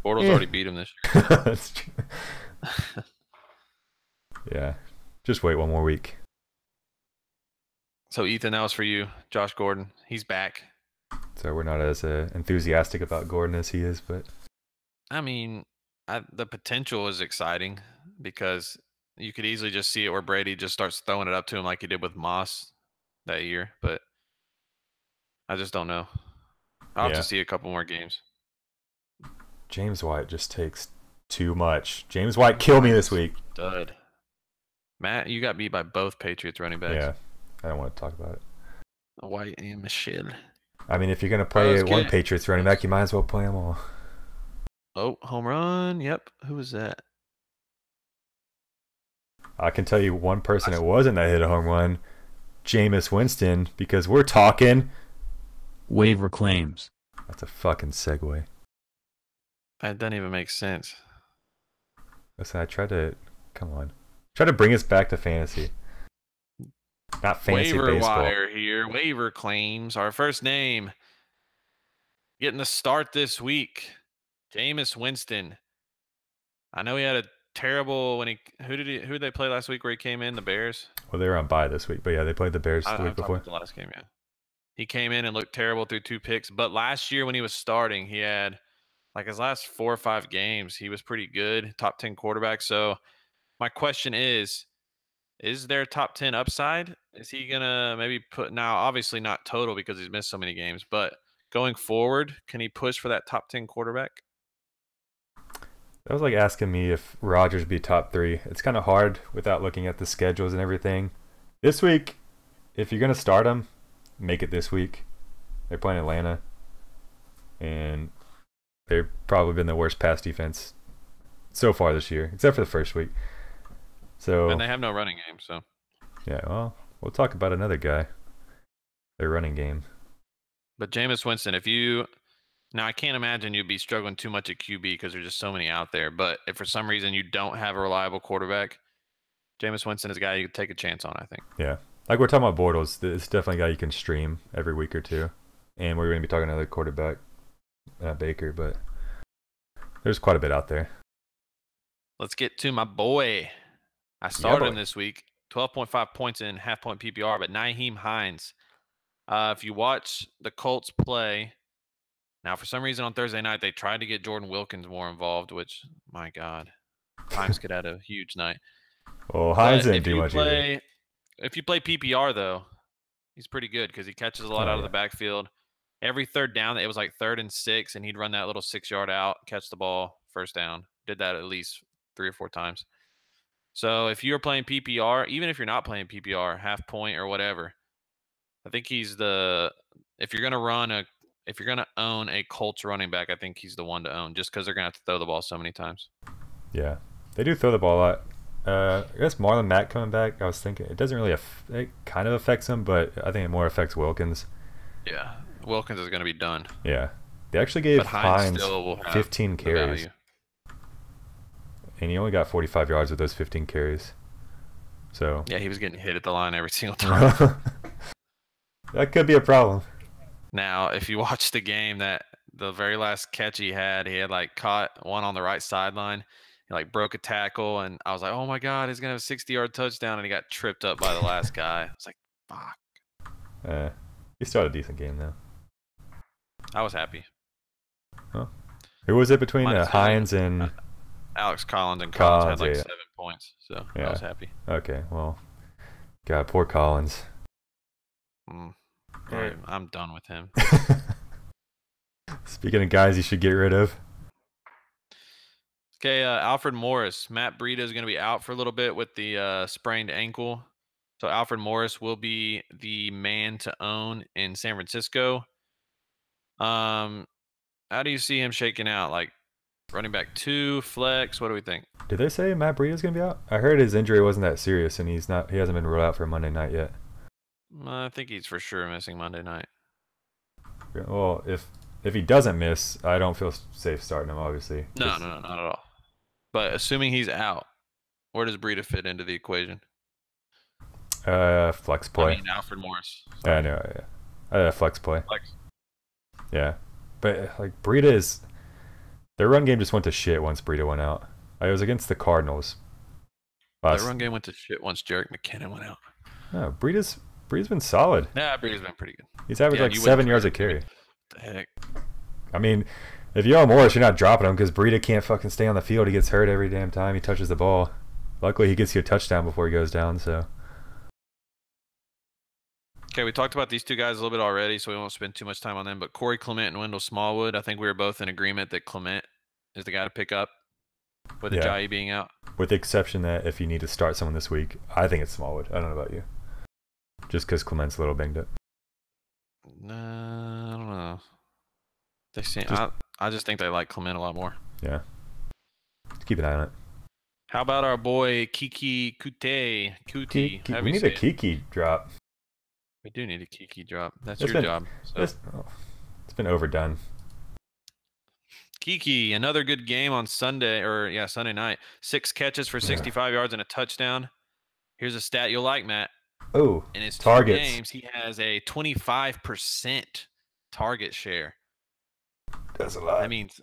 already beat him this year. That's true. Yeah, just wait one more week. So Ethan, that was for you, Josh Gordon. He's back. So we're not as enthusiastic about Gordon as he is, but I mean, the potential is exciting because you could easily just see it where Brady just starts throwing it up to him like he did with Moss that year, but I just don't know. I'll have to see a couple more games. James White just takes too much. James White killed me this week. Dud. Matt, you got beat by both Patriots running backs. Yeah. I don't want to talk about it. White and Michelle. I mean, if you're gonna play one Patriots running back, you might as well play them all. Oh, home run. Yep. Who was that? I can tell you one person it wasn't that hit a home run. Jameis Winston, because we're talking waiver claims. That's a fucking segue. That doesn't even make sense. Listen, I tried to bring us back to fantasy. Not fantasy Waiver baseball. wire here. Waiver claims. Our first name getting the start this week. Jameis Winston. I know he had a terrible when who did they play last week where he came in? The Bears? Well, they were on bye this week, but yeah, they played the Bears the week before. The last game, yeah. He came in and looked terrible through 2 picks, but last year when he was starting, he had like his last 4 or 5 games, he was pretty good, top 10 quarterback. So my question is there top 10 upside? Is he going to maybe put, now obviously not total because he's missed so many games, but going forward, can he push for that top 10 quarterback? That was like asking me if Rodgers be top 3. It's kind of hard without looking at the schedules and everything. This week, if you're going to start him, make it this week. They're playing Atlanta, and they've probably been the worst pass defense so far this year, except for the first week. So, and they have no running game, so. Yeah, well, we'll talk about another guy. Their running game. But Jameis Winston, now I can't imagine you'd be struggling too much at QB because there's just so many out there. But if for some reason you don't have a reliable quarterback, Jameis Winston is a guy you could take a chance on, I think. Yeah. Like we're talking about Bortles, it's definitely a guy you can stream every week or two. And we're going to be talking another quarterback, Baker, but there's quite a bit out there. Let's get to my boy. I started him this week, 12.5 points in half-point PPR, but Nyheim Hines. If you watch the Colts play, now for some reason on Thursday night, they tried to get Jordan Wilkins more involved, which, my God, Hines could have had a huge night. Well, Hines didn't do much either. If you play PPR, though, he's pretty good because he catches a lot out of the backfield. Every third down, it was like 3rd and 6, and he'd run that little 6-yard out, catch the ball, first down. Did that at least 3 or 4 times. So if you're playing PPR, even if you're not playing PPR, half point or whatever, I think he's if you're gonna own a Colts running back, I think he's the one to own just because they're gonna have to throw the ball so many times. Yeah, they do throw the ball a lot. I guess Marlon Mack coming back, I was thinking it doesn't really it kind of affects him, but I think it more affects Wilkins. Yeah, Wilkins is gonna be done. Yeah, they actually gave Hines 15 carries. And he only got 45 yards with those 15 carries. So yeah, he was getting hit at the line every single time. That could be a problem. Now, if you watch the game, the very last catch he had like caught one on the right sideline. He like broke a tackle, and I was like, oh my God, he's gonna have a 60-yard touchdown, and he got tripped up by the last guy. I was like, fuck. He still had a decent game though. I was happy. Huh. Who was it between Hines and Alex Collins? And Collins had like 7 points, so yeah. I was happy. Okay, well, God, poor Collins. Right, I'm done with him. Speaking of guys you should get rid of. Okay, Alfred Morris. Matt Breida is going to be out for a little bit with the sprained ankle. So Alfred Morris will be the man to own in San Francisco. How do you see him shaking out? Like running back 2, flex? What do we think? Did they say Matt Breida is going to be out? I heard his injury wasn't that serious, and he hasn't been ruled out for Monday night yet. I think he's for sure missing Monday night. Well, if he doesn't miss, I don't feel safe starting him, obviously. No, not at all. But assuming he's out, where does Breida fit into the equation? Flex play. I mean, Alfred Morris. Sorry. I know, yeah. Flex play. Flex. Yeah. But, like, Breida is... Their run game just went to shit once Breida went out. It was against the Cardinals. Their run game went to shit once Jerick McKinnon went out. No, Breida's been solid. Yeah, Breida's been pretty good. He's averaged like 7 yards a carry. What the heck? I mean, if you own Morris, you're not dropping him because Breida can't fucking stay on the field. He gets hurt every damn time he touches the ball. Luckily, he gets you a touchdown before he goes down, so... Okay, we talked about these 2 guys a little bit already, so we won't spend too much time on them. But Corey Clement and Wendell Smallwood, I think we were both in agreement that Clement is the guy to pick up with Ajayi being out. With the exception that if you need to start someone this week, I think it's Smallwood. I don't know about you. just because Clement's a little banged up? No, I don't know. They seem, Just- I just think they like Clement a lot more. Yeah. Just keep an eye on it. How about our boy Kiki Kuti? Kuti. However We you need say a it. Kiki drop. We do need a Kiki drop. That's It's your been- job. So. It's been overdone. Kiki, another good game on Sunday night. 6 catches for 65 yards and a touchdown. Here's a stat you'll like, Matt. Oh, In his 2 targets. games, he has a 25% target share. That's a lot. That means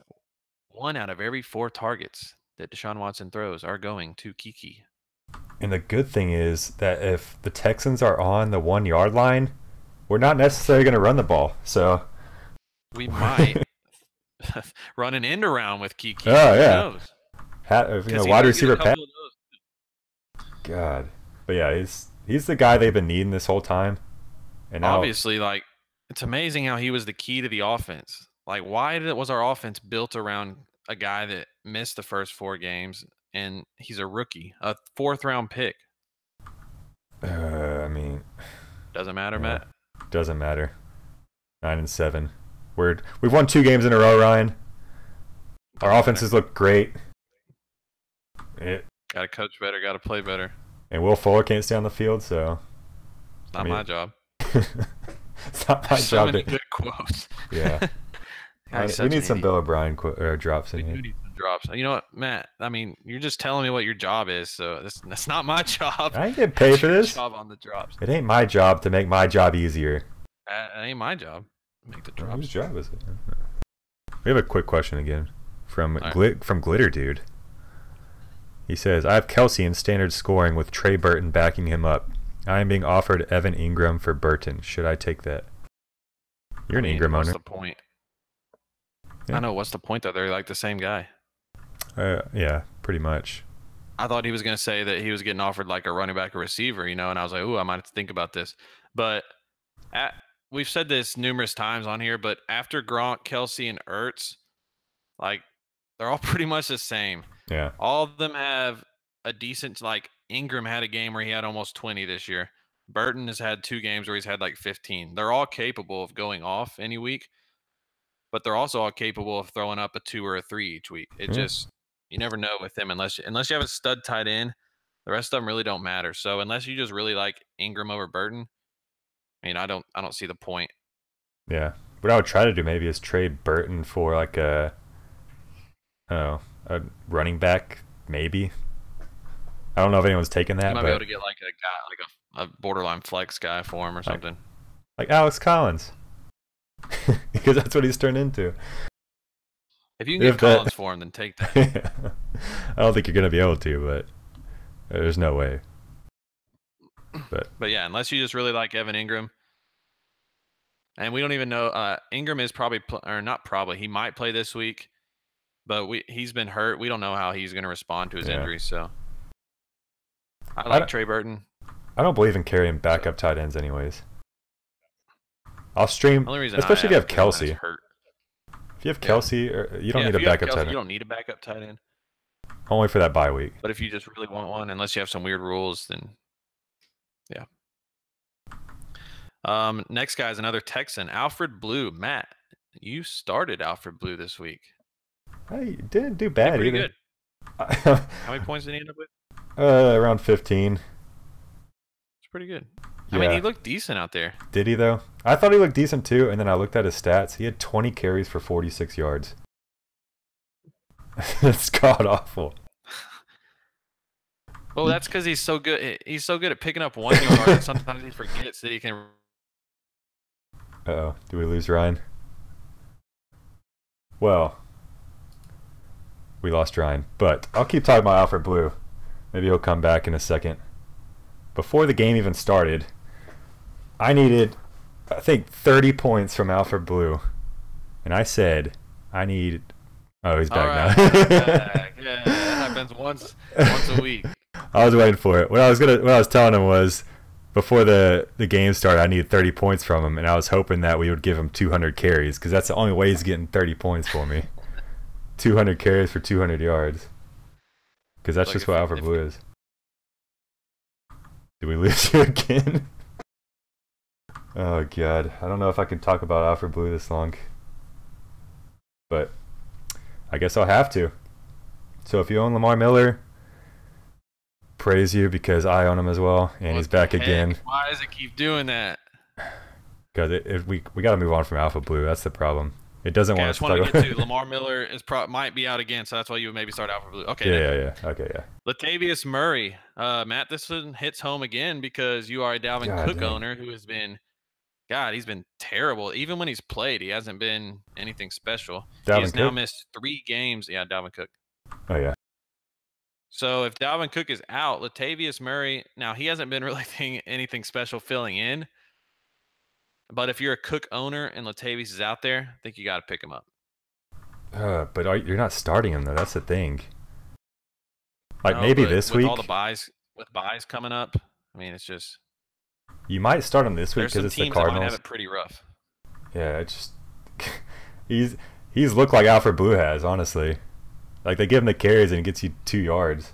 1 out of every 4 targets that Deshaun Watson throws are going to Kiki. And the good thing is that if the Texans are on the 1 yard line, we're not necessarily going to run the ball. So We might run an end around with Kiki. Oh, Who yeah. knows? wide receiver Pat. Pat. God, but yeah, he's the guy they've been needing this whole time. And now, Obviously, like, it's amazing how he was the key to the offense. Like, why was our offense built around a guy that missed the first 4 games and he's a rookie, a 4th round pick? I mean, Doesn't matter, Yeah. Matt. doesn't matter. 9-7. We've won 2 games in a row, Ryan. Our offenses look great. Got to coach better, got to play better. And Will Fuller can't stay on the field, so It's not I mean, my job. it's not my So job many to. good quotes. Yeah, Guy's we such need an some idiot. Bill O'Brien drops We in do here. need some drops. You know what, Matt? I mean, you're just telling me what your job is, so that's not my job. I ain't getting paid That's for your this. job on the drops. It ain't my job to make my job easier. That ain't my job. Make the drops. Whose job is it? We have a quick question again from Alright. from Glitter Dude. He says, I have Kelsey in standard scoring with Trey Burton backing him up. I am being offered Evan Ingram for Burton. Should I take that? You're an I mean, Ingram what's owner. the point? Yeah. I know. What's the point, though? They're like the same guy. Yeah, pretty much. I thought he was going to say that he was getting offered like a running back or receiver, and I was like, ooh, I might have to think about this. But we've said this numerous times on here, but after Gronk, Kelsey, and Ertz, like, they're all pretty much the same. Yeah. All of them have a decent, like, Ingram had a game where he had almost 20 this year. Burton has had 2 games where he's had like 15. They're all capable of going off any week, but they're also all capable of throwing up a 2 or a 3 each week. It just, you never know with them unless you have a stud tight end. The rest of them really don't matter. So unless you just really like Ingram over Burton, I mean, I don't see the point. Yeah. What I would try to do maybe is trade Burton for like a running back, maybe. I don't know if anyone's taken that, You might but be able to get like a guy, like a borderline flex guy for him or something. like Alex Collins. Because that's what he's turned into. If you can get Collins for him, then take that. I don't think you're going to be able to, but there's no way. But yeah, unless you just really like Evan Ingram. And we don't even know. Ingram is probably, or not probably, he might play this week. But he's been hurt. We don't know how he's going to respond to his injuries. So I like Trey Burton. I don't believe in carrying backup tight ends anyways. I'll stream, The only reason especially if you have is 'cause Kelsey. he's hurt. If you have Kelsey, you don't need a backup tight end. You don't need a backup tight end. Only for that bye week. But if you just really want one, unless you have some weird rules, then yeah. Next guy is another Texan, Alfred Blue. Matt, you started Alfred Blue this week. I didn't do bad Pretty either. good. How many points did he end up with? Around 15. It's pretty good. Yeah. I mean, he looked decent out there. Did he though? I thought he looked decent too, and then I looked at his stats. He had 20 carries for 46 yards. It's god awful. Well, that's because he's so good. He's so good at picking up 1 yard. And sometimes he forgets that he can. Uh-oh. Do we lose Ryan? Well, we lost Ryan, but I'll keep talking about Alfred Blue. Maybe he'll come back in a second. Before the game even started, I needed, I think, 30 points from Alfred Blue. And I said, I need... Oh, he's back now. Back. Yeah, that happens once a week. I was waiting for it. What I was telling him was, before the game started, I needed 30 points from him, and I was hoping that we would give him 200 carries, because that's the only way he's getting 30 points for me. 200 carries for 200 yards. Because that's just what Alfred Blue is. Did we lose you again? Oh God, I don't know if I can talk about Alfred Blue this long, but I guess I'll have to. So if you own Lamar Miller, praise you because I own him as well, and he's back again. Why does it keep doing that? Because we got to move on from Alfred Blue. That's the problem. It doesn't want us to. I just want to get to Lamar Miller might be out again, so that's why you would maybe start Alfred Blue. Okay. Yeah. Okay, yeah. Latavius Murray, Matt, this one hits home again because you are a Dalvin Cook owner who has been. God, he's been terrible. Even when he's played, he hasn't been anything special. He has now missed 3 games. Yeah, Dalvin Cook. Oh, yeah. So if Dalvin Cook is out, Latavius Murray, now he hasn't been really anything special filling in. But if you're a Cook owner and Latavius is out there, I think you got to pick him up. But you're not starting him, though. That's the thing. Like, maybe this week. With all the buys coming up, I mean, it's just. You might start him this week because it's the Cardinals. That might have it pretty rough. Yeah, it's just he's looked like Alfred Blue has, honestly. Like they give him the carries and he gets you 2 yards.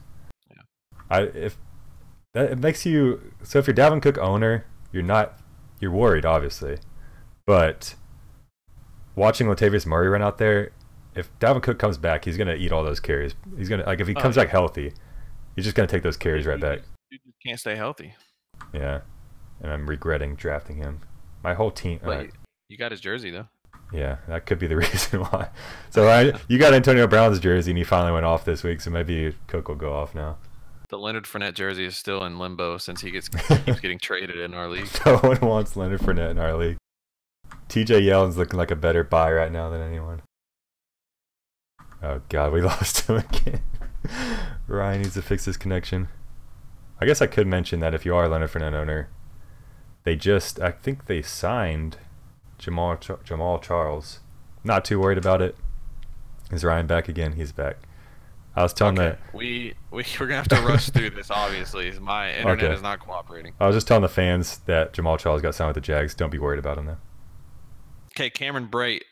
Yeah. If it makes you so if you're Dalvin Cook owner, you're worried obviously, but watching Latavius Murray run out there, if Dalvin Cook comes back, he's gonna eat all those carries. He's gonna if he comes back healthy, he's just gonna take those carries right back. You just can't stay healthy. Yeah. And I'm regretting drafting him. My whole team. You got his jersey though. Yeah, that could be the reason why. So you got Antonio Brown's jersey, and he finally went off this week. So maybe Cook will go off now. The Leonard Fournette jersey is still in limbo since he keeps getting traded in our league. No one wants Leonard Fournette in our league. TJ Yeldon's looking like a better buy right now than anyone. Oh God, we lost him again. Ryan needs to fix his connection. I guess I could mention that if you are a Leonard Fournette owner. I think they signed Jamal Charles. Not too worried about it. Is Ryan back again? He's back. I was telling that we're gonna have to rush through this. Obviously, my internet is not cooperating. I was just telling the fans that Jamal Charles got signed with the Jags. Don't be worried about him though. Okay, Cameron Brate,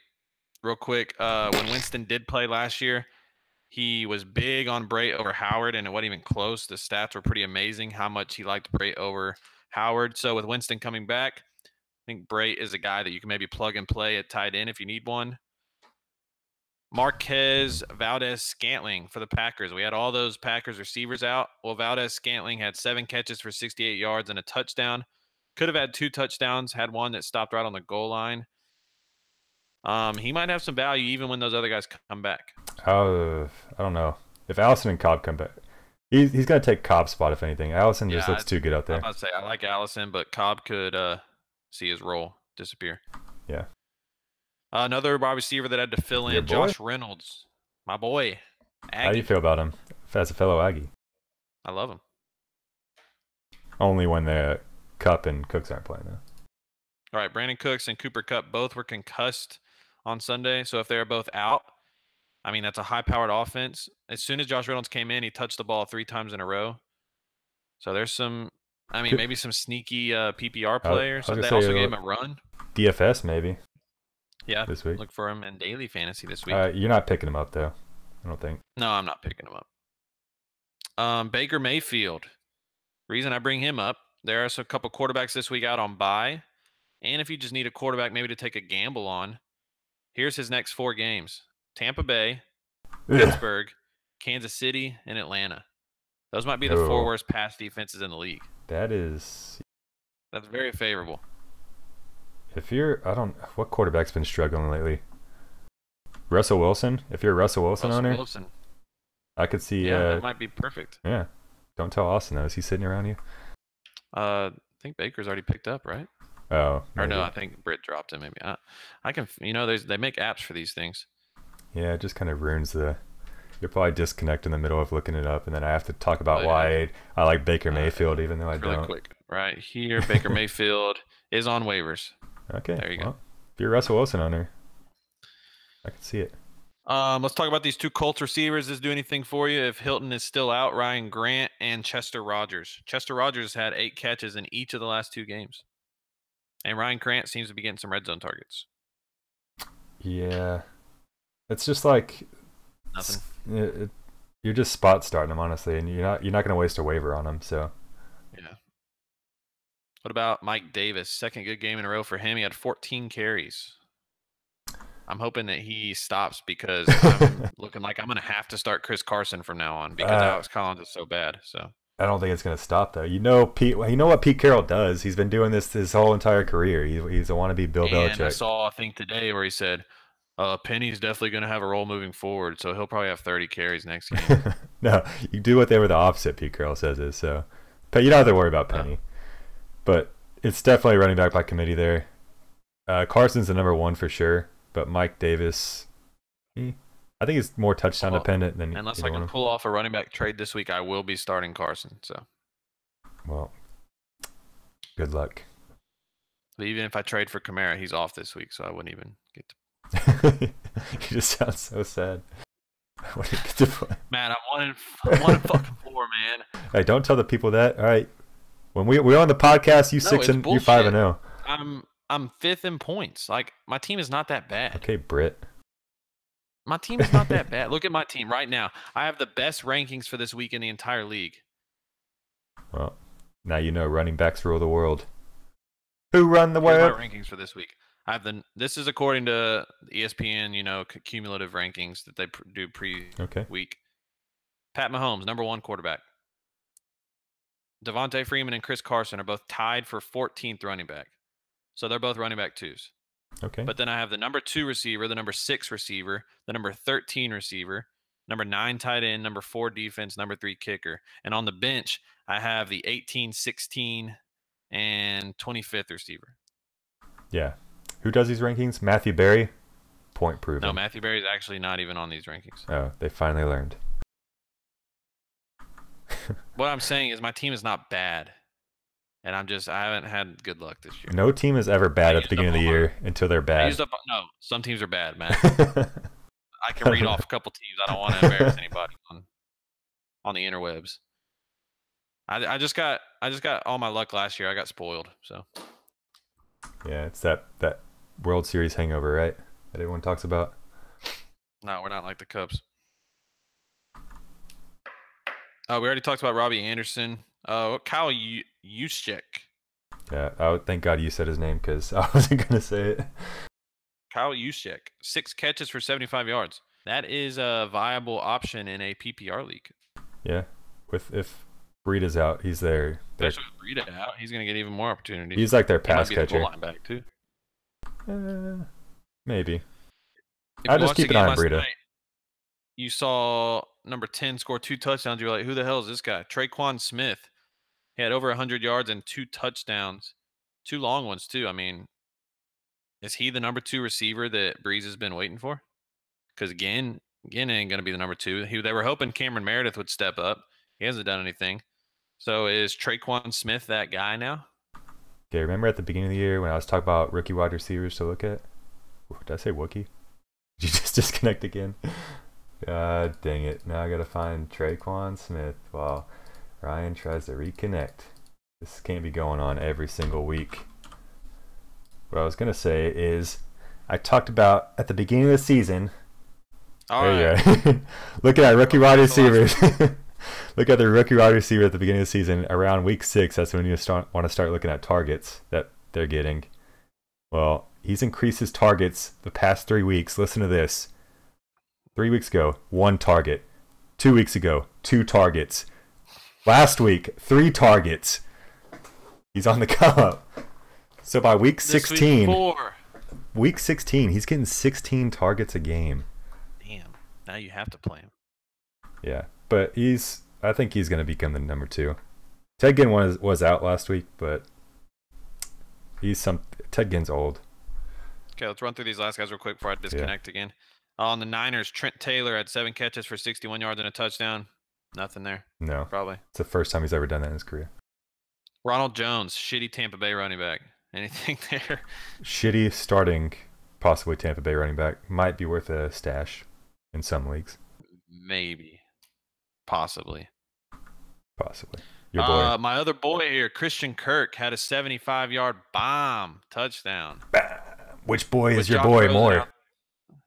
real quick. When Winston did play last year, he was big on Brate over Howard, and it wasn't even close. The stats were pretty amazing. How much he liked Brate over Howard. So with Winston coming back, I think Brate is a guy that you can maybe plug and play at tight end if you need one. Marquez Valdez-Scantling for the Packers. We had all those Packers receivers out. Well, Valdez-Scantling had 7 catches for 68 yards and a touchdown. Could have had 2 touchdowns, had one that stopped right on the goal line. He might have some value even when those other guys come back. I don't know. If Allison and Cobb come back, he's going to take Cobb's spot, if anything. Allison just looks too good out there. I'm about to say, I like Allison, but Cobb could see his role disappear. Yeah. Another wide receiver that had to fill in, Josh Reynolds. My boy. Aggie. How do you feel about him as a fellow Aggie? I love him. Only when the Kupp and Cooks aren't playing, though. All right, Brandon Cooks and Cooper Kupp both were concussed on Sunday, so if they're both out, I mean, that's a high-powered offense. As soon as Josh Reynolds came in, he touched the ball 3 times in a row. So there's some, maybe some sneaky PPR players. So they also gave him a run. DFS, maybe. Yeah, this week. Look for him in daily fantasy this week. You're not picking him up, though, I don't think. No, I'm not picking him up. Baker Mayfield. Reason I bring him up, there are a couple quarterbacks this week out on bye. And if you just need a quarterback maybe to take a gamble on, here's his next 4 games. Tampa Bay, Pittsburgh, Kansas City, and Atlanta. Those might be the 4 worst pass defenses in the league. That's very favorable. What quarterback's been struggling lately? Russell Wilson? If you're a Russell Wilson owner, I could see. Yeah, that might be perfect. Yeah. Don't tell Austin, though. Is he sitting around you? I think Baker's already picked up, right? Oh. Maybe. Or no, I think Britt dropped him. Maybe I can. They make apps for these things. Yeah, it just kind of ruins the. You'll probably disconnect in the middle of looking it up, and then I have to talk about why I like Baker Mayfield, even though I don't. Really quick, right here, Baker Mayfield is on waivers. Okay, there you go. If you're a Russell Wilson owner, I can see it. Let's talk about these 2 Colts receivers. Does this do anything for you? If Hilton is still out, Ryan Grant and Chester Rogers. Chester Rogers had 8 catches in each of the last 2 games. And Ryan Grant seems to be getting some red zone targets. Yeah. It's just like nothing. You're just spot starting them, honestly, and you're not going to waste a waiver on them. So yeah. What about Mike Davis? Second good game in a row for him. He had 14 carries. I'm hoping that he stops because I'm looking like I'm going to have to start Chris Carson from now on because Alex Collins is so bad. So I don't think it's going to stop though. You know what Pete Carroll does. He's been doing this his whole entire career. He's a wannabe Bill Belichick. I saw a thing today where he said Penny's definitely going to have a role moving forward, so he'll probably have 30 carries next game. No, you do whatever the opposite Pete Carroll says is. So, but you don't have to worry about Penny. But it's definitely running back by committee there. Carson's the number 1 for sure. But Mike Davis, I think he's more touchdown dependent than unless I can pull off a running back trade this week, I will be starting Carson. So, well, good luck. But even if I trade for Kamara, he's off this week, so I wouldn't even get to. You just sound so sad. I wouldn't get to play. Man, I'm one in fucking 4, man. Hey, don't tell the people that. All right, when we're on the podcast, you 5-0. I'm 5th in points. Like, my team is not that bad. Okay, Britt. My team is not that bad. Look at my team right now. I have the best rankings for this week in the entire league. Well, now you know running backs rule the world. Who run the world? Here's my rankings for this week. This is according to ESPN, cumulative rankings that they do pre-week. Pat Mahomes, number 1 quarterback. Devontae Freeman and Chris Carson are both tied for 14th running back. So they're both running back 2s. Okay. But then I have the number 2 receiver, the number 6 receiver, the number 13 receiver, number 9 tight end, number 4 defense, number 3 kicker. And on the bench, I have the 18, 16, and 25th receiver. Yeah. Who does these rankings? Matthew Berry? Point proven. No, Matthew Berry is actually not even on these rankings. Oh, they finally learned. What I'm saying is my team is not bad. And I haven't had good luck this year. No team is ever bad at the beginning of the year until they're bad. No, some teams are bad, man. I can read off a couple teams. I don't want to embarrass anybody on the interwebs. I just got all my luck last year. I got spoiled. So yeah, it's that World Series hangover, right? That everyone talks about. No, we're not like the Cubs. Oh, we already talked about Robbie Anderson. Kyle Juszczyk. Yeah, thank God you said his name because I wasn't going to say it. Kyle Juszczyk, 6 catches for 75 yards. That is a viable option in a PPR league. Yeah, if Breida's out, he's there. Especially with Breida out, he's going to get even more opportunities. He's like their pass catcher. He might be the goal line back too. Maybe. I'll just keep an eye on Breida. You saw number 10 score 2 touchdowns. You were like, who the hell is this guy? Traquan Smith. He had over 100 yards and 2 touchdowns. 2 long ones, too. I mean, is he the number 2 receiver that Brees has been waiting for? Because, again, ain't going to be the number 2. They were hoping Cameron Meredith would step up. He hasn't done anything. So is Traquan Smith that guy now? Okay, remember at the beginning of the year when I was talking about rookie wide receivers to look at? Did I say Wookie? Did you just disconnect again? God dang it. Now I got to find Traquan Smith while Ryan tries to reconnect. This can't be going on every single week. What I was going to say is I talked about at the beginning of the season. All there right. You go. Look at that rookie wide receivers. Look at the rookie wide receiver at the beginning of the season. Around week 6, that's when you want to start looking at targets that they're getting. Well, he's increased his targets the past 3 weeks. Listen to this. 3 weeks ago, 1 target. 2 weeks ago, 2 targets. Last week, 3 targets. He's on the come up. So by week 16, week 16, he's getting 16 targets a game. Damn. Now you have to play him. Yeah, but I think he's going to become the number 2. Ted Ginn was out last week, but Ted Ginn's old. Okay, let's run through these last guys real quick before I disconnect again. On the Niners, Trent Taylor had 7 catches for 61 yards and a touchdown. Nothing there. No. Probably. It's the first time he's ever done that in his career. Ronald Jones, shitty Tampa Bay running back. Anything there? Shitty starting, possibly Tampa Bay running back. Might be worth a stash in some leagues. Maybe. Possibly. Your boy. My other boy here, Christian Kirk, had a 75-yard bomb touchdown. Which boy is your boy more?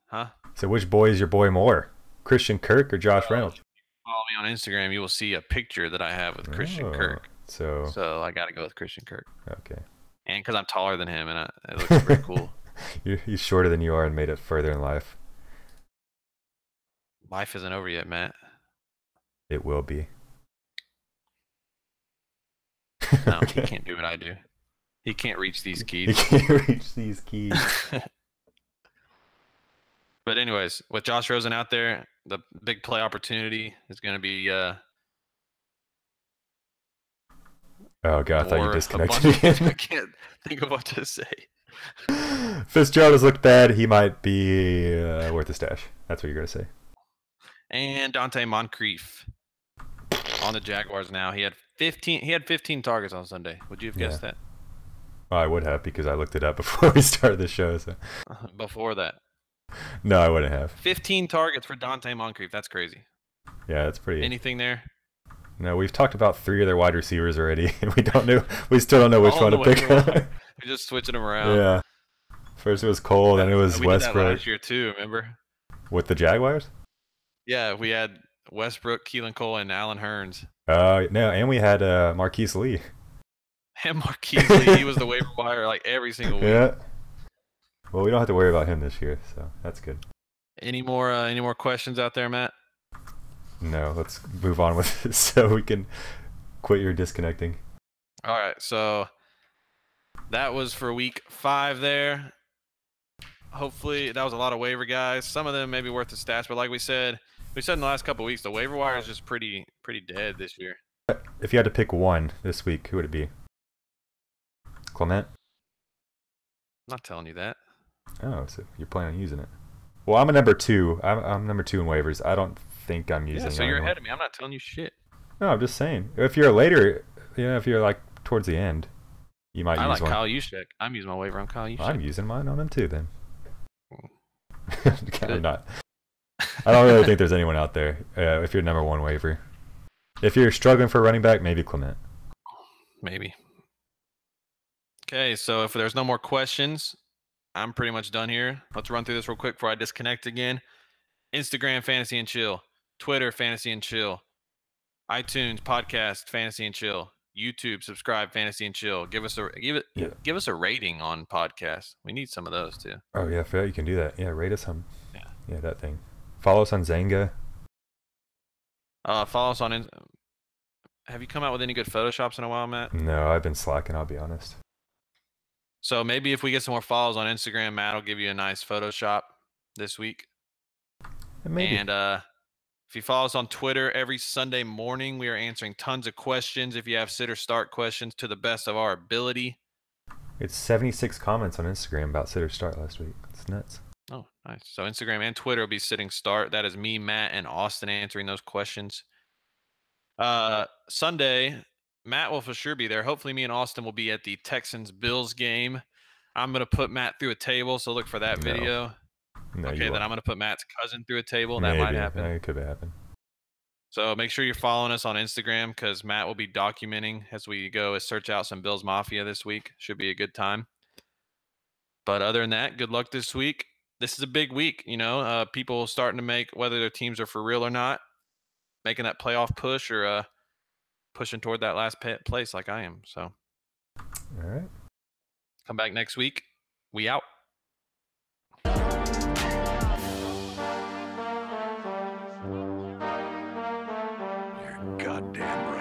Huh? So which boy is your boy more? Christian Kirk or Josh Reynolds? Follow me on Instagram. You will see a picture that I have with Christian Kirk. So I got to go with Christian Kirk. Okay. And because I'm taller than him, and it looks pretty cool. He's shorter than you are and made it further in life. Life isn't over yet, Matt. It will be. No, Okay. he can't do what I do. He can't reach these He keys. can't reach these keys. But anyways, with Josh Rosen out there, the big play opportunity is going to be Oh god, I thought you or a disconnected bunch of- I again. can't think of what to say. Fitzgerald has looked bad. He might be worth a stash. That's what you're gonna say. And Dante Moncrief on the Jaguars now. He had 15 targets on Sunday. Would you have guessed that? Oh, I would have because I looked it up before we started the show. So Before that. no, I wouldn't have. 15 targets for Dante Moncrief. That's crazy. Yeah, that's pretty. Anything there? No, we've talked about 3 of their wide receivers already, and we don't know. We still don't know which All one the to pick. waiver wire. We're just switching them around. Yeah. First it was Cole, then it was We did that Westbrook last year too, remember? with the Jaguars. Yeah, we had Westbrook, Keelan Cole, and Allen Hurns. No, and we had Marquise Lee. And Marquise Lee, he was the waiver wire like every single week. Yeah. Well, we don't have to worry about him this year, so that's good. Any more questions out there, Matt? No, let's move on with this so we can quit your disconnecting. All right, so that was for week 5 there. Hopefully, that was a lot of waiver guys. Some of them may be worth the stats, but like we said in the last couple of weeks, the waiver wire is just pretty dead this year. If you had to pick one this week, who would it be? Clement? I'm not telling you that. Oh, so you're planning on using it. Well, I'm a number 2. I'm number 2 in waivers. I don't think I'm using Yeah, it. so you're anymore. ahead of me. I'm not telling you shit. No, I'm just saying. If you're later, if you're like towards the end, you might I use like one. Kyle Juszczyk. I'm using my waiver on Kyle Juszczyk. I'm using mine on him too then. I'm not. I don't really think there's anyone out there. If you're number 1 waiver, if you're struggling for a running back, maybe Clement. Maybe. Okay, so if there's no more questions, I'm pretty much done here. Let's run through this real quick before I disconnect again. Instagram, Fantasy and Chill. Twitter, Fantasy and Chill. iTunes, Podcast, Fantasy and Chill. YouTube, subscribe, Fantasy and Chill. Give us a rating on podcast. We need some of those too. Oh yeah, I forgot you can do that. Yeah, rate us on. Yeah. Yeah, that thing. Follow us on Zanga. Follow us on. Have you come out with any good photoshops in a while, Matt? No, I've been slacking. I'll be honest. So maybe if we get some more follows on Instagram, Matt will give you a nice Photoshop this week. Maybe. And if you follow us on Twitter, every Sunday morning we are answering tons of questions. If you have sit or start questions, to the best of our ability. It's 76 comments on Instagram about sit or start last week. It's nuts. Oh, nice. So Instagram and Twitter will be sitting start. That is me, Matt, and Austin answering those questions. Sunday, Matt will for sure be there. Hopefully me and Austin will be at the Texans-Bills game. I'm going to put Matt through a table, so look for that video. No, Okay, then I'm going to put Matt's cousin through a table. Maybe. That might happen. It could happen. So make sure you're following us on Instagram because Matt will be documenting as we go search out some Bills Mafia this week. Should be a good time. But other than that, good luck this week. This is a big week, people starting to make, whether their teams are for real or not, making that playoff push or pushing toward that last place like I am. So, All right. come back next week. We out. You're goddamn right.